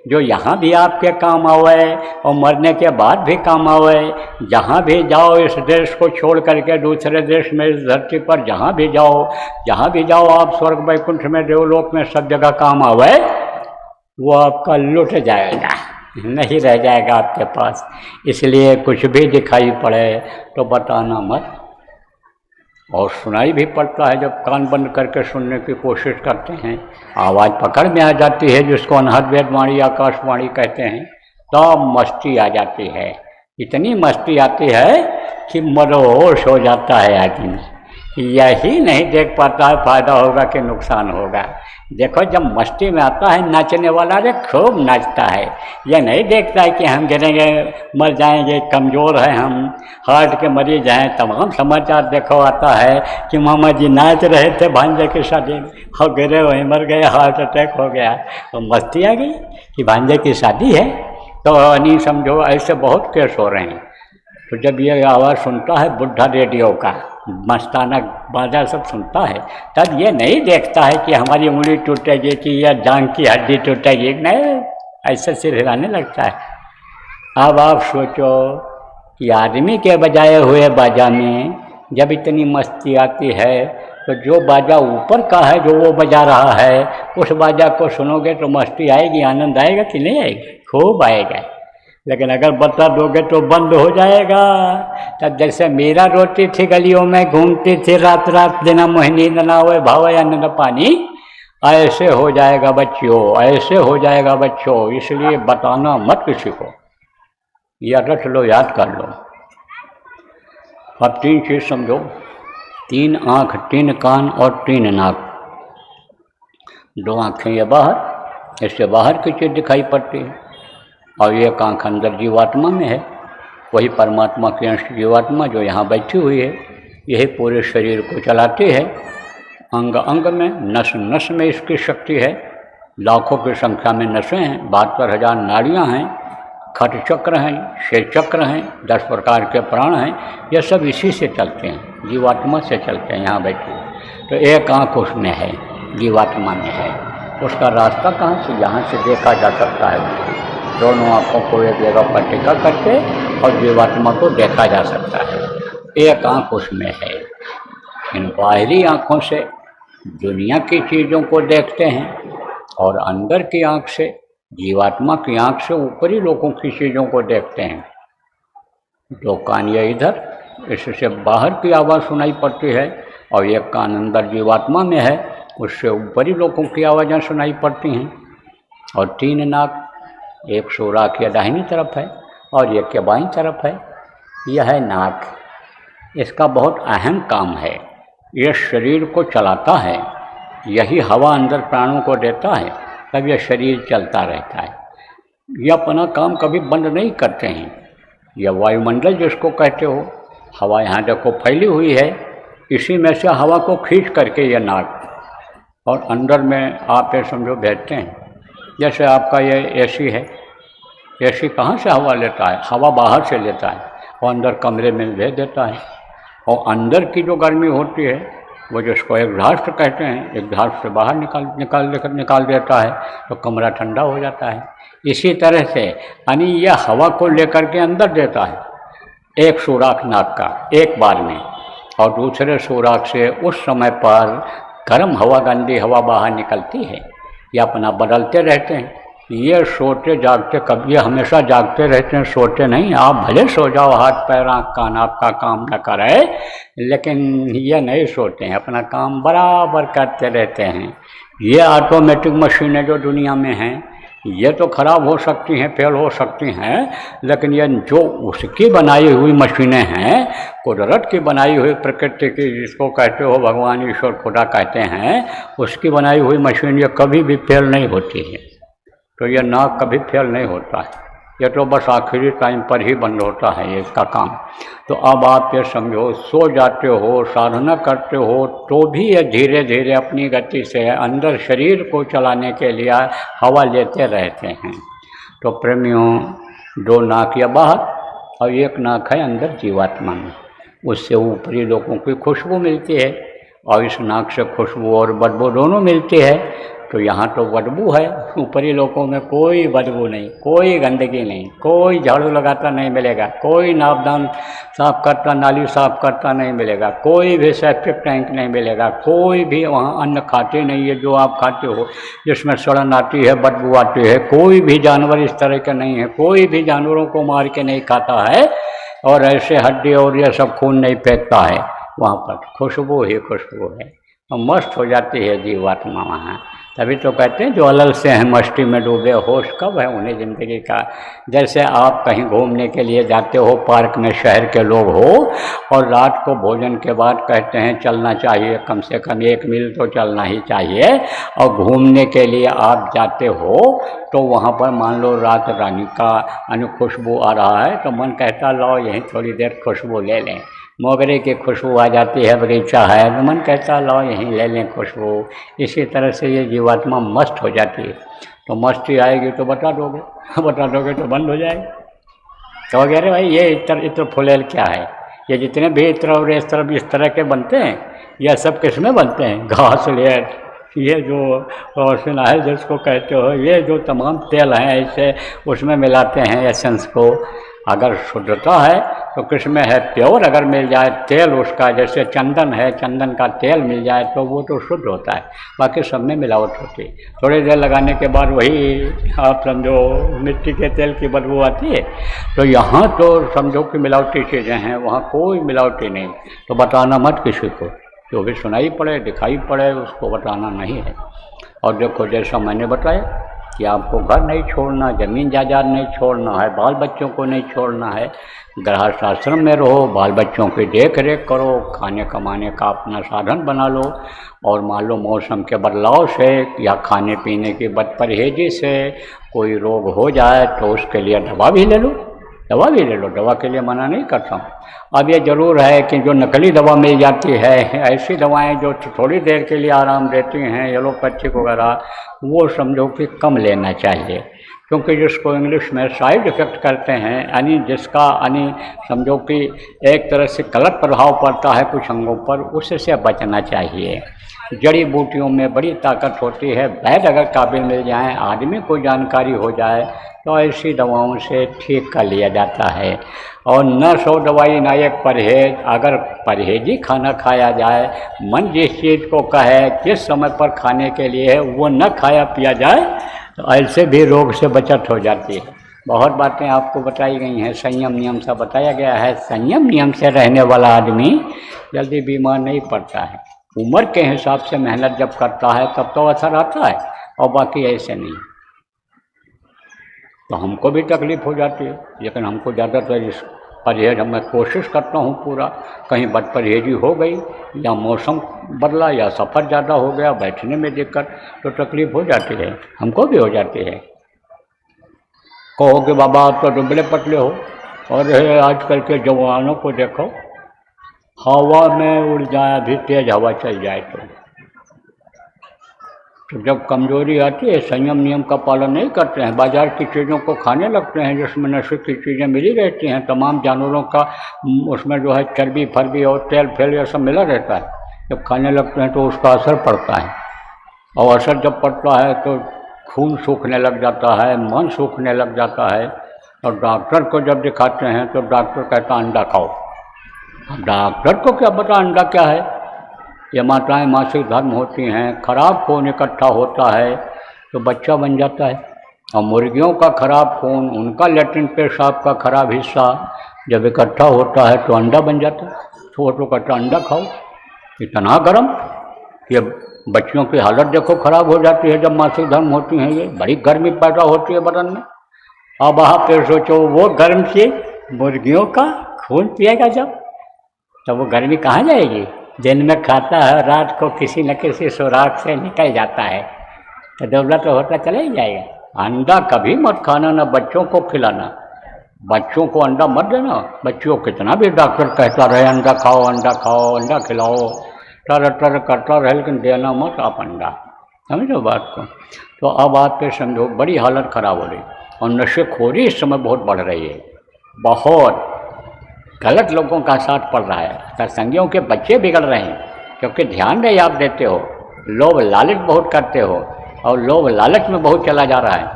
जो यहाँ भी आपके काम आवे और मरने के बाद भी काम आवे, जहाँ भी जाओ इस देश को छोड़ करके दूसरे देश में, इस धरती पर जहाँ भी जाओ आप स्वर्ग वैकुंठ में, देवलोक में, सब जगह काम आवे, वो आपका लुट जाएगा, नहीं रह जाएगा आपके पास। इसलिए कुछ भी दिखाई पड़े तो बताना मत। और सुनाई भी पड़ता है, जब कान बंद करके सुनने की कोशिश करते हैं, आवाज़ पकड़ में आ जाती है, जिसको अनहद वेदवाणी आकाशवाणी कहते हैं, तब मस्ती आ जाती है। इतनी मस्ती आती है कि मदहोश हो जाता है आदमी, यही नहीं देख पाता है फायदा होगा कि नुकसान होगा। देखो जब मस्ती में आता है नाचने वाला, अरे खूब नाचता है, यह नहीं देखता है कि हम गिरेंगे, मर जाएंगे, कमज़ोर हैं हम, हार्ट के मरीज हैं। तमाम समाचार देखो आता है कि मामा जी नाच रहे थे भांजे की शादी में और गिरे, वहीं मर गए, हार्ट अटैक हो गया। तो मस्ती आ गई कि भांजे की शादी है। तो नहीं समझो, ऐसे बहुत केस हो रहे हैं। तो जब ये आवाज़ सुनता है बुढ़ा रेडियो का, मस्ताना बाजा सब सुनता है, तब ये नहीं देखता है कि हमारी उंगली टूटेगी कि या जांघ की हड्डी टूटेगी, नहीं, ऐसे सिर हिलाने लगता है। अब आप सोचो कि आदमी के बजाए हुए बाजा में जब इतनी मस्ती आती है, तो जो बाजा ऊपर का है जो वो बजा रहा है, उस बाजा को सुनोगे तो मस्ती आएगी, आनंद आएगा कि नहीं आएगी? खूब आएगा। लेकिन अगर बता दोगे तो बंद हो जाएगा। तब जैसे मीरा रोती थी, गलियों में घूमती थी, रात रात दिन मोहिनी न नावे भावे अन्न न पानी, ऐसे हो जाएगा बच्चों, ऐसे हो जाएगा बच्चों। इसलिए बताना मत किसी को, या रट लो, याद कर लो। अब 3 चीज़ समझो, 3 आँख, 3 कान और 3 नाक। 2 आँखें ये बाहर, इससे बाहर की चीज़ दिखाई पड़ती है, और एक आँख अंदर जीवात्मा में है, वही परमात्मा की अंश जीवात्मा जो यहाँ बैठी हुई है, यही पूरे शरीर को चलाती है। अंग अंग में, नस नस में इसकी शक्ति है। लाखों की संख्या में नसें हैं, 72,000 नाड़ियाँ हैं, खट चक्र हैं, शेर चक्र हैं, 10 प्रकार के प्राण हैं। ये सब इसी से चलते हैं, जीवात्मा से चलते हैं यहाँ बैठे। तो एक आँख उसमें है, जीवात्मा में है। उसका रास्ता कहाँ से? यहाँ से देखा जा सकता है। दोनों आँखों को एक जगह पर टिका करके और जीवात्मा को देखा जा सकता है। एक आँख उसमें है। इन बाहरी आँखों से दुनिया की चीज़ों को देखते हैं, और अंदर की आँख से, जीवात्मा की आँख से ऊपरी लोगों की चीज़ों को देखते हैं। 2 कान ये इधर, इससे बाहर की आवाज़ सुनाई पड़ती है, और एक कान अंदर जीवात्मा में है, उससे ऊपरी लोगों की आवाज़ें सुनाई पड़ती हैं। और 3 नाक, एक सुराख या दाहिनी तरफ है और एक के बाईं तरफ है। यह है नाक। इसका बहुत अहम काम है, यह शरीर को चलाता है, यही हवा अंदर प्राणों को देता है, तब यह शरीर चलता रहता है। यह अपना काम कभी बंद नहीं करते हैं। यह वायुमंडल जिसको कहते हो, हवा यहाँ देखो फैली हुई है, इसी में से हवा को खींच करके यह नाक और अंदर में आप ये समझो भेजते हैं। जैसे आपका ये एसी है, एसी कहाँ से हवा लेता है? हवा बाहर से लेता है और अंदर कमरे में भेज देता है। और अंदर की जो गर्मी होती है वो जिसको एग्जॉस्ट कहते हैं, एग्जॉस्ट से बाहर निकाल देता है, तो कमरा ठंडा हो जाता है। इसी तरह से यानी यह हवा को लेकर के अंदर देता है एक सुराख नाक का एक बार में, और दूसरे सुराख से उस समय पर गर्म हवा, गंदी हवा बाहर निकलती है। ये अपना बदलते रहते हैं। ये सोते जागते, कभी ये हमेशा जागते रहते हैं, सोते नहीं। आप भले सो जाओ, हाथ पैर आँख कान आपका काम न करे, लेकिन ये नहीं सोते हैं, अपना काम बराबर करते रहते हैं। ये ऑटोमेटिक मशीनें जो दुनिया में हैं, ये तो खराब हो सकती हैं, फेल हो सकती हैं, लेकिन ये जो उसकी बनाई हुई मशीनें हैं, कुदरत की बनाई हुई, प्रकृति की जिसको कहते हो, भगवान ईश्वर खुदा कहते हैं, उसकी बनाई हुई मशीन ये कभी भी फेल नहीं होती है। तो यह नाक कभी फेल नहीं होता है। ये तो बस आखिरी टाइम पर ही बंद होता है ये इसका काम। तो अब आप ये समझो, सो जाते हो, साधना करते हो, तो भी ये धीरे धीरे अपनी गति से अंदर शरीर को चलाने के लिए हवा लेते रहते हैं। तो प्रेमियों, 2 नाक या बाहर और 1 नाक है अंदर जीवात्मा में, उससे ऊपरी लोगों की खुशबू मिलती है, और इस नाक से खुशबू और बदबू दोनों मिलती है। तो यहाँ तो बदबू है, ऊपरी लोगों में कोई बदबू नहीं, कोई गंदगी नहीं, कोई झाड़ू लगाता नहीं मिलेगा, कोई नापदान साफ करता, नाली साफ करता नहीं मिलेगा, कोई भी सेप्टिक टैंक नहीं मिलेगा, कोई भी वहाँ अन्न खाते नहीं है जो आप खाते हो जिसमें सड़न आती है, बदबू आती है। कोई भी जानवर इस तरह का नहीं है, कोई भी जानवरों को मार के नहीं खाता है, और ऐसे हड्डी और ये सब खून नहीं फेंकता है। वहाँ पर खुशबू ही खुशबू है, और मस्त हो जाती है जीवात्मा वहाँ। तभी तो कहते हैं जो अलल से हैं मस्ती में डूबे, होश कब है उन्हें ज़िंदगी का। जैसे आप कहीं घूमने के लिए जाते हो, पार्क में शहर के लोग हो, और रात को भोजन के बाद कहते हैं चलना चाहिए, कम से कम 1 मील तो चलना ही चाहिए, और घूमने के लिए आप जाते हो, तो वहाँ पर मान लो रात रानी का खुशबू आ रहा है, तो मन कहता लो यहीं थोड़ी देर खुशबू ले लें। मोगरे की खुशबू आ जाती है, बगीचा है, तो मन कहता लो यहीं ले लें खुशबू। इसी तरह से ये जीवात्मा मस्त हो जाती है। तो मस्ती आएगी तो बता दोगे, बता दोगे तो बंद हो जाएगी। तो अरे भाई ये इत्र फुलेल क्या है, ये जितने भी इत्र और इस तरह के बनते हैं, यह सब किस में बनते हैं? घास लेट, ये जो रोशन है जिसको कहते हो, ये जो तमाम तेल हैं ऐसे उसमें मिलाते हैं एसेंस को। अगर शुद्धता है तो किस में है? प्योर अगर मिल जाए तेल उसका, जैसे चंदन है, चंदन का तेल मिल जाए तो वो तो शुद्ध होता है, बाकी सब में मिलावट होती है। थोड़ी देर लगाने के बाद वही आप समझो मिट्टी के तेल की बदबू आती है। तो यहाँ तो समझो कि मिलावटी चीज़ें हैं, वहाँ कोई मिलावटी नहीं। तो बताना मत किसी को, जो भी सुनाई पड़े दिखाई पड़े उसको बताना नहीं है। और देखो जैसा मैंने बताया कि आपको घर नहीं छोड़ना, ज़मीन जायदाद नहीं छोड़ना है, बाल बच्चों को नहीं छोड़ना है, गृहस्थ आश्रम में रहो, बाल बच्चों की देख रेख करो, खाने कमाने का अपना साधन बना लो, और मान लो मौसम के बदलाव से या खाने पीने की बदपरहेजी से कोई रोग हो जाए तो उसके लिए दवा भी ले लो, दवा भी ले लो, दवा के लिए मना नहीं करता हूँ। अब ये ज़रूर है कि जो नकली दवा मिल जाती है, ऐसी दवाएं जो थोड़ी देर के लिए आराम देती हैं, एलोपैथिक वगैरह, वो समझो कि कम लेना चाहिए, क्योंकि जिसको इंग्लिश में साइड इफ़ेक्ट करते हैं, यानी जिसका यानी समझो कि एक तरह से गलत प्रभाव पड़ता है कुछ अंगों पर, उससे बचना चाहिए। जड़ी बूटियों में बड़ी ताकत होती है, वैद्य अगर काबिल मिल जाएं, आदमी को जानकारी हो जाए तो ऐसी दवाओं से ठीक कर लिया जाता है। और न 100 दवाई न एक परहेज, अगर परहेजी खाना खाया जाए, मन जिस चीज़ को कहे किस समय पर खाने के लिए है वो न खाया पिया जाए, तो ऐसे भी रोग से बचत हो जाती है। बहुत बातें आपको बताई गई हैं, संयम नियम सा बताया गया है। संयम नियम से रहने वाला आदमी जल्दी बीमार नहीं पड़ता है। उम्र के हिसाब से मेहनत जब करता है तब तो असर आता है, और बाकी ऐसे नहीं। तो हमको भी तकलीफ़ हो जाती है, लेकिन हमको ज़्यादातर इस परहेज मैं कोशिश करता हूँ पूरा। कहीं बदपरहेजी हो गई या मौसम बदला या सफ़र ज़्यादा हो गया, बैठने में दिक्कत, तो तकलीफ़ हो जाती है, हमको भी हो जाती है। कहो कि बाबा आप तो दुबले पतले हो, और आजकल के जवानों को देखो, हवा में उड़ जाए, अभी तेज़ हवा चल जाए तो जब कमजोरी आती है, संयम नियम का पालन नहीं करते हैं, बाजार की चीज़ों को खाने लगते हैं जिसमें नशे की चीज़ें मिली रहती हैं, तमाम जानवरों का उसमें जो है चर्बी फर्बी और तेल फेल ये सब मिला रहता है, जब खाने लगते हैं तो उसका असर पड़ता है। और असर जब पड़ता है तो खून सूखने लग जाता है, मन सूखने लग जाता है। और डॉक्टर को जब दिखाते हैं तो डॉक्टर कहता अंडा खाओ। डॉक्टर को क्या पता अंडा क्या है? ये माताएं मासिक धर्म होती हैं, खराब खून इकट्ठा होता है तो बच्चा बन जाता है। और मुर्गियों का खराब खून, उनका लैट्रिन पेशाब का खराब हिस्सा जब इकट्ठा होता है तो अंडा बन जाता है। तो वो तो कहता अंडा खाओ। इतना गर्म, ये बच्चियों की हालत देखो खराब हो जाती है जब मासिक धर्म होती हैं, ये बड़ी गर्मी पैदा होती है बदन में। अब आप फिर सोचो वो गर्म से मुर्गियों का खून पिएगा जब, तो वो गर्मी कहाँ जाएगी? दिन में खाता है, रात को किसी न किसी सुराख से निकल जाता है, तो दुबला तो होता चला ही जाएगा। अंडा कभी मत खाना, ना बच्चों को खिलाना। बच्चों को अंडा मत देना। बच्चों कितना भी डॉक्टर कहता रहे अंडा खाओ, अंडा खाओ, अंडा खिलाओ, टर टर करता रहे, लेकिन देना मत आप अंडा। समझो बात को। तो अब आप पे समझो बड़ी हालत ख़राब हो रही, और नशेखोरी इस समय बहुत बढ़ रही है। बहुत गलत लोगों का साथ पड़ रहा है। सत्संगियों के बच्चे बिगड़ रहे हैं, क्योंकि ध्यान नहीं आप देते हो, लोभ लालच बहुत करते हो, और लोभ लालच में बहुत चला जा रहा है।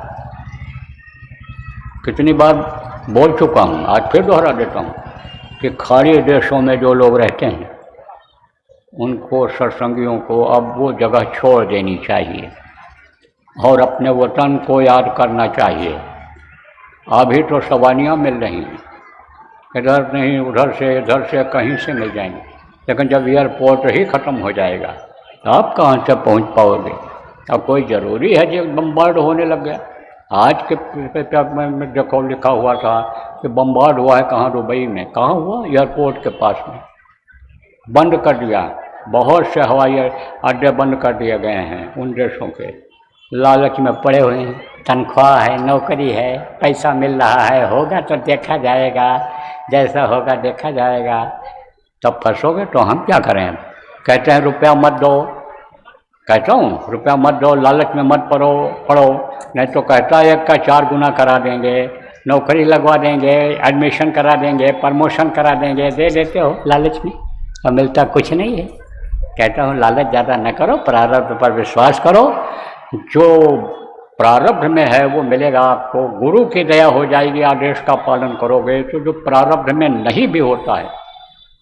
कितनी बार बोल चुका हूँ, आज फिर दोहरा देता हूँ कि खाड़ी देशों में जो लोग रहते हैं उनको, सत्संगियों को अब वो जगह छोड़ देनी चाहिए और अपने वतन को याद करना चाहिए। अभी तो सवानियाँ मिल रही हैं, इधर नहीं उधर से कहीं से मिल जाएंगे, लेकिन जब एयरपोर्ट ही ख़त्म हो जाएगा तो आप कहाँ से पहुँच पाओगे। अब कोई ज़रूरी है जो बम्बार्ड होने लग गया। आज के पेपर में देखो लिखा हुआ था कि बम्बार्ड हुआ है, कहाँ, दुबई में। कहाँ हुआ? एयरपोर्ट के पास में। बंद कर दिया, बहुत से हवाई अड्डे बंद कर दिए गए हैं उन देशों के। लालच में पड़े हुए हैं, तनख्वाह है, नौकरी है, पैसा मिल रहा है, होगा तो देखा जाएगा, जैसा होगा देखा जाएगा। तब फंसोगे तो हम क्या करें। कहते हैं रुपया मत दो, कहता हूँ रुपया मत दो, लालच में मत पड़ो, नहीं तो कहता है 1 का 4 गुना करा देंगे, नौकरी लगवा देंगे, एडमिशन करा देंगे, प्रमोशन करा देंगे। दे देते हो लालच में, और मिलता कुछ नहीं है। कहता हूँ लालच ज़्यादा न करो, प्रारब्ध पर विश्वास करो। जो प्रारब्ध में है वो मिलेगा आपको। गुरु की दया हो जाएगी, आदेश का पालन करोगे तो जो प्रारब्ध में नहीं भी होता है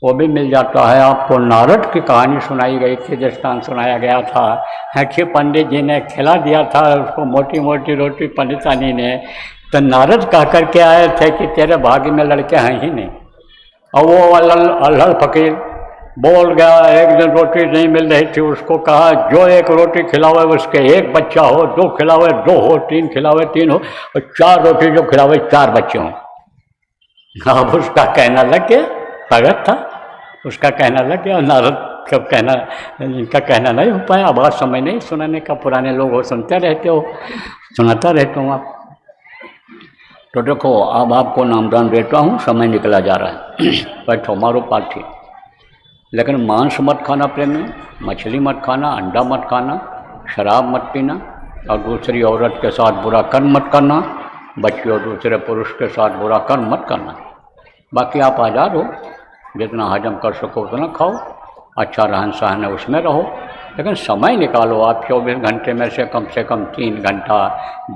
वो भी मिल जाता है। आपको नारद की कहानी सुनाई गई थी, दृष्टांत सुनाया गया था कि पंडित जी ने खिला दिया था उसको मोटी मोटी रोटी पंडितानी ने, तो नारद कह करके आए थे कि तेरे भाग्य में लड़के हैं ही नहीं। और वो अल्हड़ फकीर बोल गया, एक दिन रोटी नहीं मिल रही थी, उसको कहा जो 1 रोटी खिलावे उसके 1 बच्चा हो, 2 खिलावे 2 हो, 3 खिलावे 3 हो, और 4 रोटी जो खिलावे 4 बच्चे हों। अब उसका कहना लग गया, भगत था, उसका कहना लग गया। नारद कब कहना, इनका कहना नहीं हो पाया। अब आज समय नहीं सुनाने का, पुराने लोग हो, सुनते रहते हो, सुनाता रहता हूँ आप। तो देखो अब आपको नामदान देता हूँ, समय निकला जा रहा है। बैठो, मारो पाठी। लेकिन मांस मत खाना प्रेमी, मछली मत खाना, अंडा मत खाना, शराब मत पीना, और दूसरी औरत के साथ बुरा कर्म मत करना, बच्ची और दूसरे पुरुष के साथ बुरा कर्म मत करना। बाकी आप आज़ाद हो, जितना हजम कर सको उतना खाओ, अच्छा रहन सहन है उसमें रहो, लेकिन समय निकालो। आप 24 घंटे में से कम 3 घंटा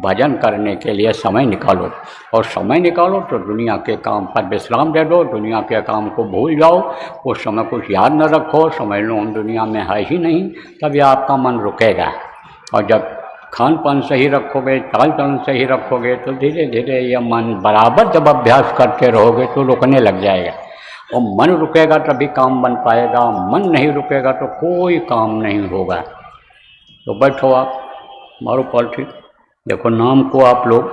भजन करने के लिए समय निकालो। और समय निकालो तो दुनिया के काम पर विश्राम दे दो, दुनिया के काम को भूल जाओ, उस समय कुछ याद न रखो, समझ लो हम दुनिया में है ही नहीं, तभी आपका मन रुकेगा। और जब खान पान सही रखोगे, चाल चलन सही रखोगे, तो धीरे धीरे यह मन बराबर जब अभ्यास करते रहोगे तो रुकने लग जाएगा। और मन रुकेगा तभी काम बन पाएगा, मन नहीं रुकेगा तो कोई काम नहीं होगा। तो बैठो आप, मारो पाठी। देखो नाम को आप लोग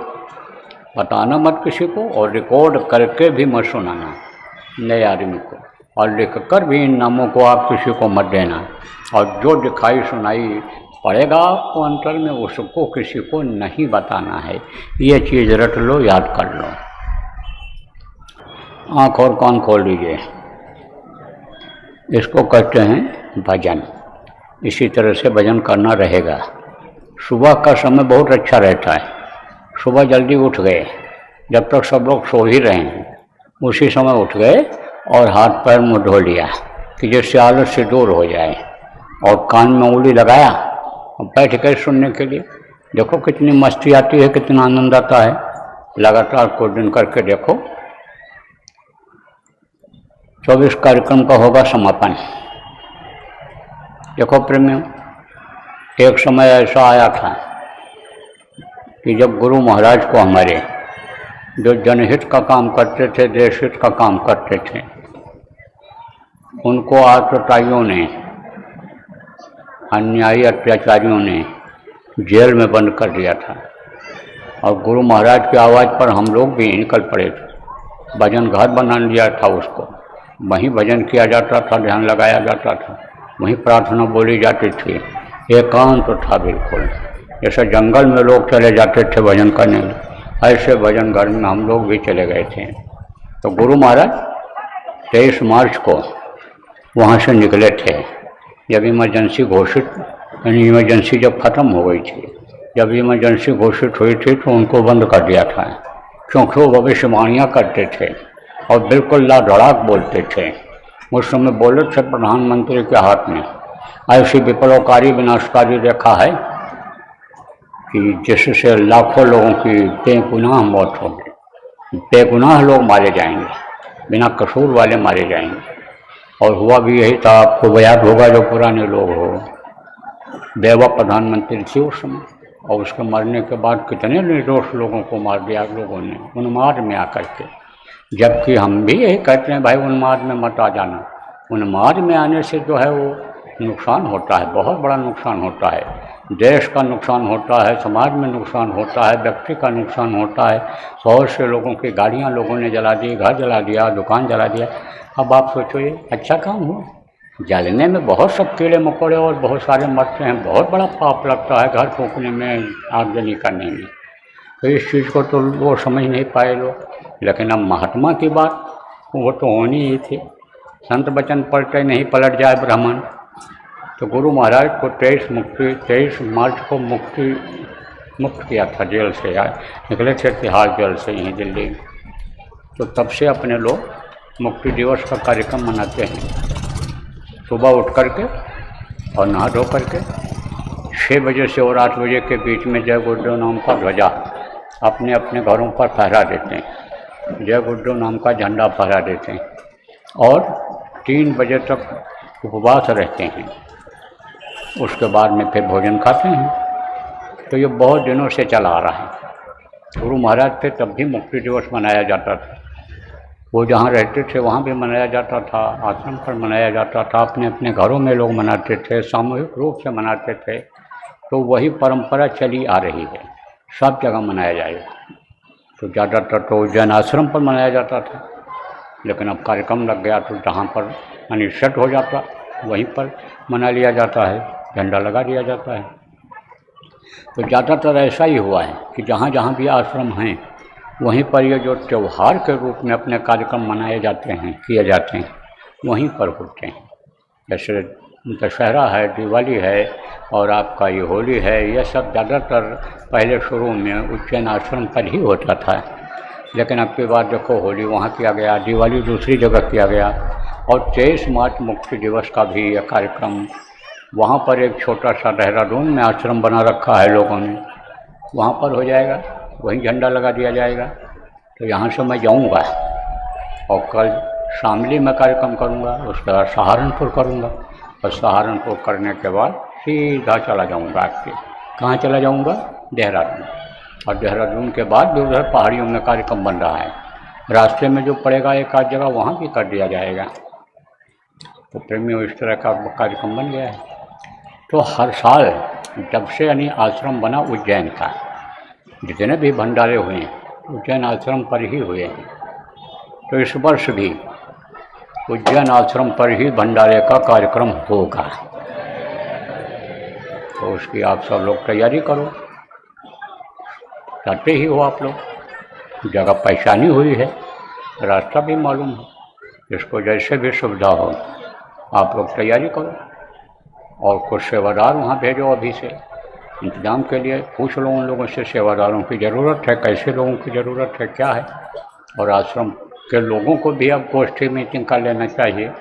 बताना मत किसी को, और रिकॉर्ड करके भी मत सुनाना नए आदमी को, और लिख कर भी इन नामों को आप किसी को मत देना। और जो दिखाई सुनाई पड़ेगा आपको अंतर में, उसको किसी को नहीं बताना है। ये चीज़ रट लो, याद कर लो। आँख और कान खोल लीजिए। इसको कहते हैं भजन। इसी तरह से भजन करना रहेगा। सुबह का समय बहुत अच्छा रहता है। सुबह जल्दी उठ गए, जब तक सब लोग सो ही रहे हैं, उसी समय उठ गए और हाथ पैर मुँह धो लिया कि जिससे आलस से दूर हो जाए, और कान में उंगली लगाया और बैठ गए सुनने के लिए। देखो कितनी मस्ती आती है, कितना आनंद आता है। लगातार कुछ दिन करके देखो। 24 कार्यक्रम का होगा समापन। देखो प्रेमियों, एक समय ऐसा आया था कि जब गुरु महाराज को हमारे, जो जनहित का काम करते थे, देश हित का काम करते थे, उनको आतताइयों ने, अन्यायी अत्याचारियों ने जेल में बंद कर दिया था। और गुरु महाराज की आवाज़ पर हम लोग भी निकल पड़े थे। भजन घर बना लिया था उसको, वहीं भजन किया जाता था, ध्यान लगाया जाता था, वहीं प्रार्थना बोली जाती थी, एकांत था बिल्कुल। जैसे जंगल में लोग चले जाते थे भजन करने, ऐसे भजन घर में हम लोग भी चले गए थे। तो गुरु महाराज 23 मार्च को वहाँ से निकले थे। जब इमरजेंसी घोषित, यानी इमरजेंसी जब ख़त्म हो गई थी, जब इमरजेंसी घोषित हुई थी तो उनको बंद कर दिया था, क्योंकि वो भविष्यवाणियाँ करते थे और बिल्कुल लाधड़ाक बोलते थे। उस समय बोले थे प्रधानमंत्री के हाथ में ऐसी विप्लवकारी विनाशकारी रेखा है कि जिससे लाखों लोगों की बेगुनाह मौत होगी, बेगुनाह लोग मारे जाएंगे, बिना कसूर वाले मारे जाएंगे। और हुआ भी यही था। आपको याद होगा जो पुराने लोग हो, देवा प्रधानमंत्री थे उस समय, और उसके मरने के बाद कितने निर्दोष लोगों को मार दिया लोगों ने उन्माद में आकर के। जबकि हम भी यही कहते हैं भाई उन्माद में मत आ जाना। उन्माद में आने से जो है वो नुकसान होता है, बहुत बड़ा नुकसान होता है। देश का नुकसान होता है, समाज में नुकसान होता है, व्यक्ति का नुकसान होता है। बहुत से लोगों की गाड़ियाँ लोगों ने जला दी, घर जला दिया, दुकान जला दिया। अब आप सोचो ये अच्छा काम हो? जलने में बहुत सब कीड़े मकोड़े और बहुत सारे मरते हैं, बहुत बड़ा पाप लगता है घर फूकने में, आगजनी करने में। तो इस चीज़ को तो वो समझ नहीं पाए लोग। लेकिन अब महात्मा की बात वो तो होनी ही थी। संत वचन पलटे नहीं पलट जाए ब्राह्मण। तो गुरु महाराज को 23 मार्च को मुक्त किया था जेल से, निकले थे तिहाड़ जेल से यहीं दिल्ली। तो तब से अपने लोग मुक्ति दिवस का कार्यक्रम मनाते हैं। सुबह उठ करके और नहा धो करके 6 बजे से और 8 बजे के बीच में जय गुरुदेव नाम का ध्वजा अपने अपने घरों पर फहरा देते हैं, जय गुरुदेव नाम का झंडा फहरा देते हैं और 3 बजे तक उपवास रहते हैं। उसके बाद में फिर भोजन खाते हैं। तो ये बहुत दिनों से चला आ रहा है। गुरु महाराज थे तब भी मुक्ति दिवस मनाया जाता था। वो जहाँ रहते थे वहाँ भी मनाया जाता था, आश्रम पर मनाया जाता था, अपने अपने घरों में लोग मनाते थे, सामूहिक रूप से मनाते थे। तो वही परंपरा चली आ रही है, सब जगह मनाया जाएगा। तो ज़्यादातर तो उज्जैन आश्रम पर मनाया जाता था, लेकिन अब कार्यक्रम लग गया तो जहाँ पर अनिश्चित हो जाता वहीं पर मना लिया जाता है, झंडा लगा दिया जाता है। तो ज़्यादातर ऐसा ही हुआ है कि जहाँ जहाँ भी आश्रम हैं वहीं पर ये जो त्यौहार के रूप में अपने कार्यक्रम मनाए जाते हैं, किए जाते हैं, वहीं पर होते हैं। जैसे दशहरा है, दिवाली है और आपका ये होली है, ये सब ज़्यादातर पहले शुरू में उज्जैन आश्रम पर ही होता था। लेकिन अब की बार देखो होली वहाँ किया गया, दिवाली दूसरी जगह किया गया और 23 मार्च मुक्ति दिवस का भी यह कार्यक्रम वहाँ पर एक छोटा सा देहरादून में आश्रम बना रखा है लोगों ने, वहाँ पर हो जाएगा, वहीं झंडा लगा दिया जाएगा। तो यहाँ से मैं जाऊँगा और कल शामली में कार्यक्रम करूँगा, उसके बाद सहारनपुर करूँगा और सहारनपुर करने के बाद सीधा चला जाऊँगा आपके कहाँ चला जाऊँगा, देहरादून। और देहरादून के बाद भी उधर पहाड़ियों में कार्यक्रम बन रहा है, रास्ते में जो पड़ेगा एक आध जगह वहाँ भी कर दिया जाएगा। तो प्रेमियों इस तरह का कार्यक्रम बन गया है। तो हर साल जब से यानी आश्रम बना उज्जैन का, जितने भी भंडारे हुए हैं उज्जैन आश्रम पर ही हुए हैं। तो इस वर्ष भी उज्जैन आश्रम पर ही भंडारे का कार्यक्रम होगा। तो उसकी आप सब लोग तैयारी करो, करते ही हो आप लोग, जगह पहचानी हुई है, रास्ता भी मालूम है, जिसको जैसे भी सुविधा हो आप लोग तैयारी करो और कुछ सेवादार वहाँ भेजो अभी से इंतजाम के लिए। पूछ लो उन लोगों से सेवादारों की ज़रूरत है, कैसे लोगों की ज़रूरत है, क्या है। और आश्रम के लोगों को भी अब गोष्ठी मीटिंग कर लेना चाहिए,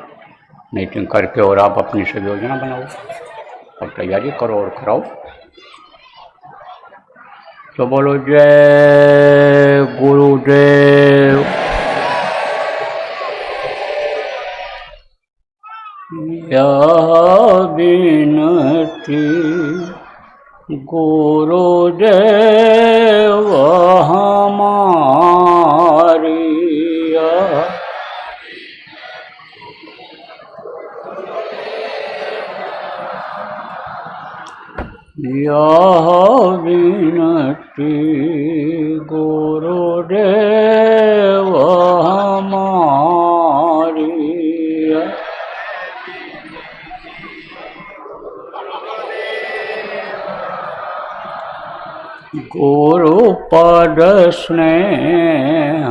मीटिंग करके और आप अपनी सब योजना बनाओ और तैयारी करो और कराओ। तो बोलो जय गुरुदेव। यह विनती गुरुदेव हमारी, यह विनती गुरुदेव हमारी। गुरु पद स्नेह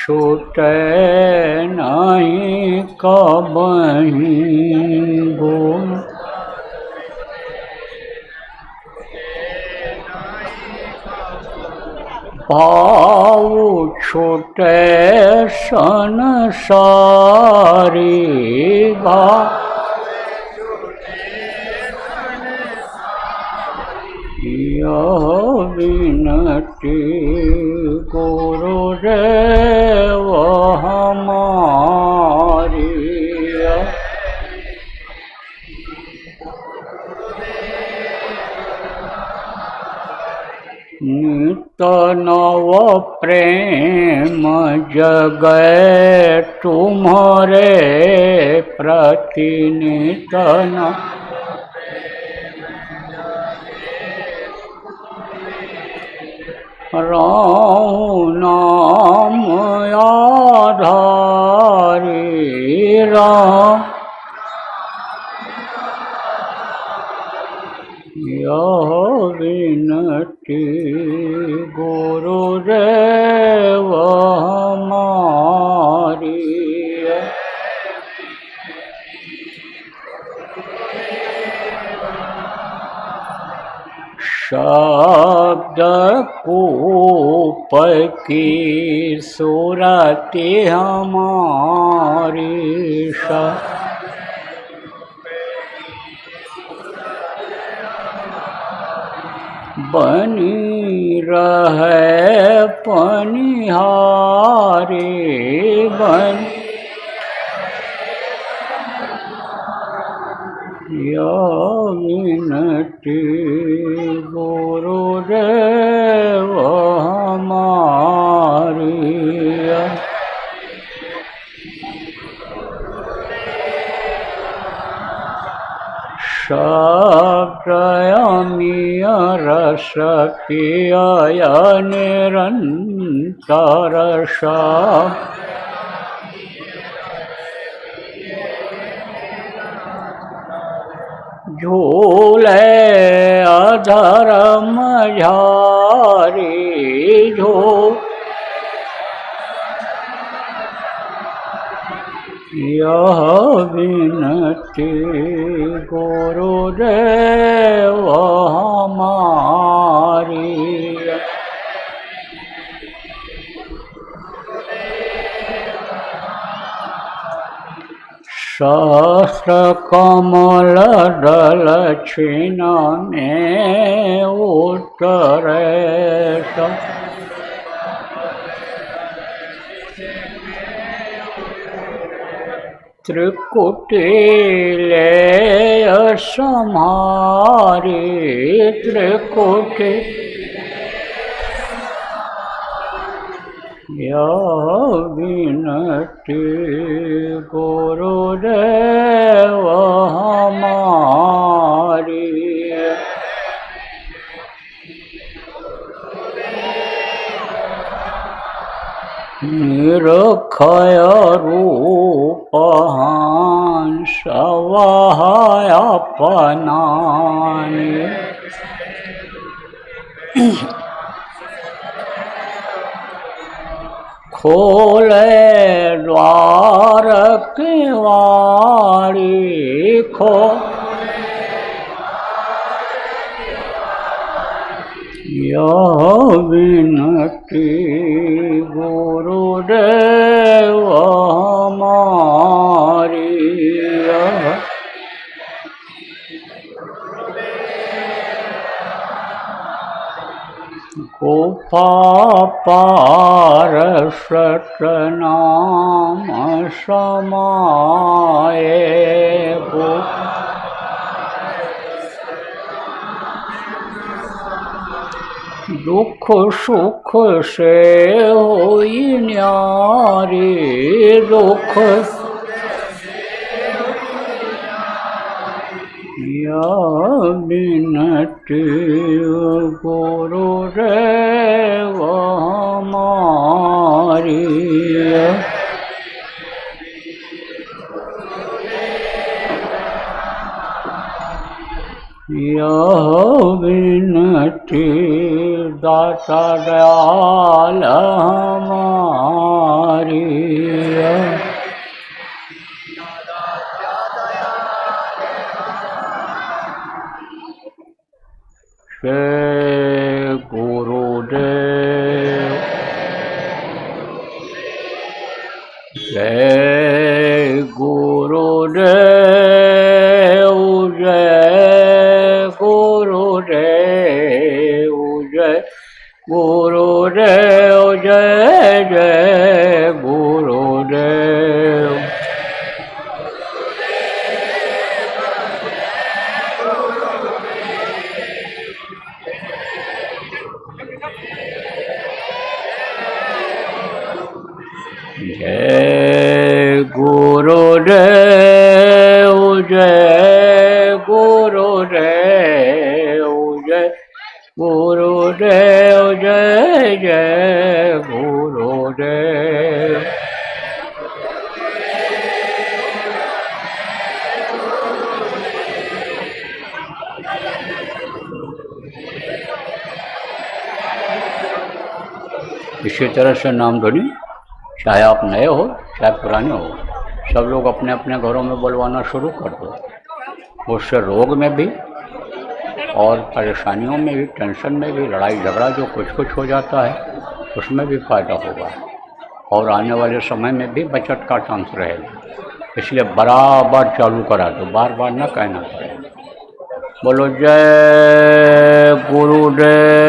छूटे नहीं कबहि गुरु भाव छूटे संसारी यह विनती गुरुदेव हमारी नित नव प्रेम जगै तुम्हारे प्रति नित राम नाम आधारी राम यह विनती गुरुदेव हमारी शब्द कूप की सूरति हमारी बनी रहे पनिहारी बन यह विनती गुरुदेव हमारी शब्दयमीय रस पिय निरंतर झूले अधर्म झारी झूल यह विनती गुरुदेव हमारी सहस्र कमल दल छिन में उतरे त्रिकुटी ले सम्हारी त्रिकुटी यह विनती गुरुदेव हमारी निरखय रूप हंस वहाय अपनाने खोले द्वार की वारी खो यह विनती गुरुदेव हमारी गुफा पार सतनाम समाये दुख सुख से होई न्यारी दुख यह विनती गुरुदेव हमारी यह विनती दाता दयाल हमारी। जय गुरुदेव, जय गुरुदेव, जय गुरुदेव, जय गुरुदेव, जय जय गुरुदेव। जय गुरुदेव, जय गुरुदेव, जय गुरुदेव, जय जय गुरुदेव। इसी तरह से नाम ध्वनि चाहे आप नए हो चाहे पुराने हो, सब लोग अपने अपने घरों में बुलवाना शुरू कर दो। उससे रोग में भी और परेशानियों में भी, टेंशन में भी, लड़ाई झगड़ा जो कुछ कुछ हो जाता है उसमें भी फ़ायदा होगा और आने वाले समय में भी बचत का चांस रहेगा। इसलिए बराबर चालू करा दो, बार बार न कहना पड़े। बोलो जय गुरुदेव।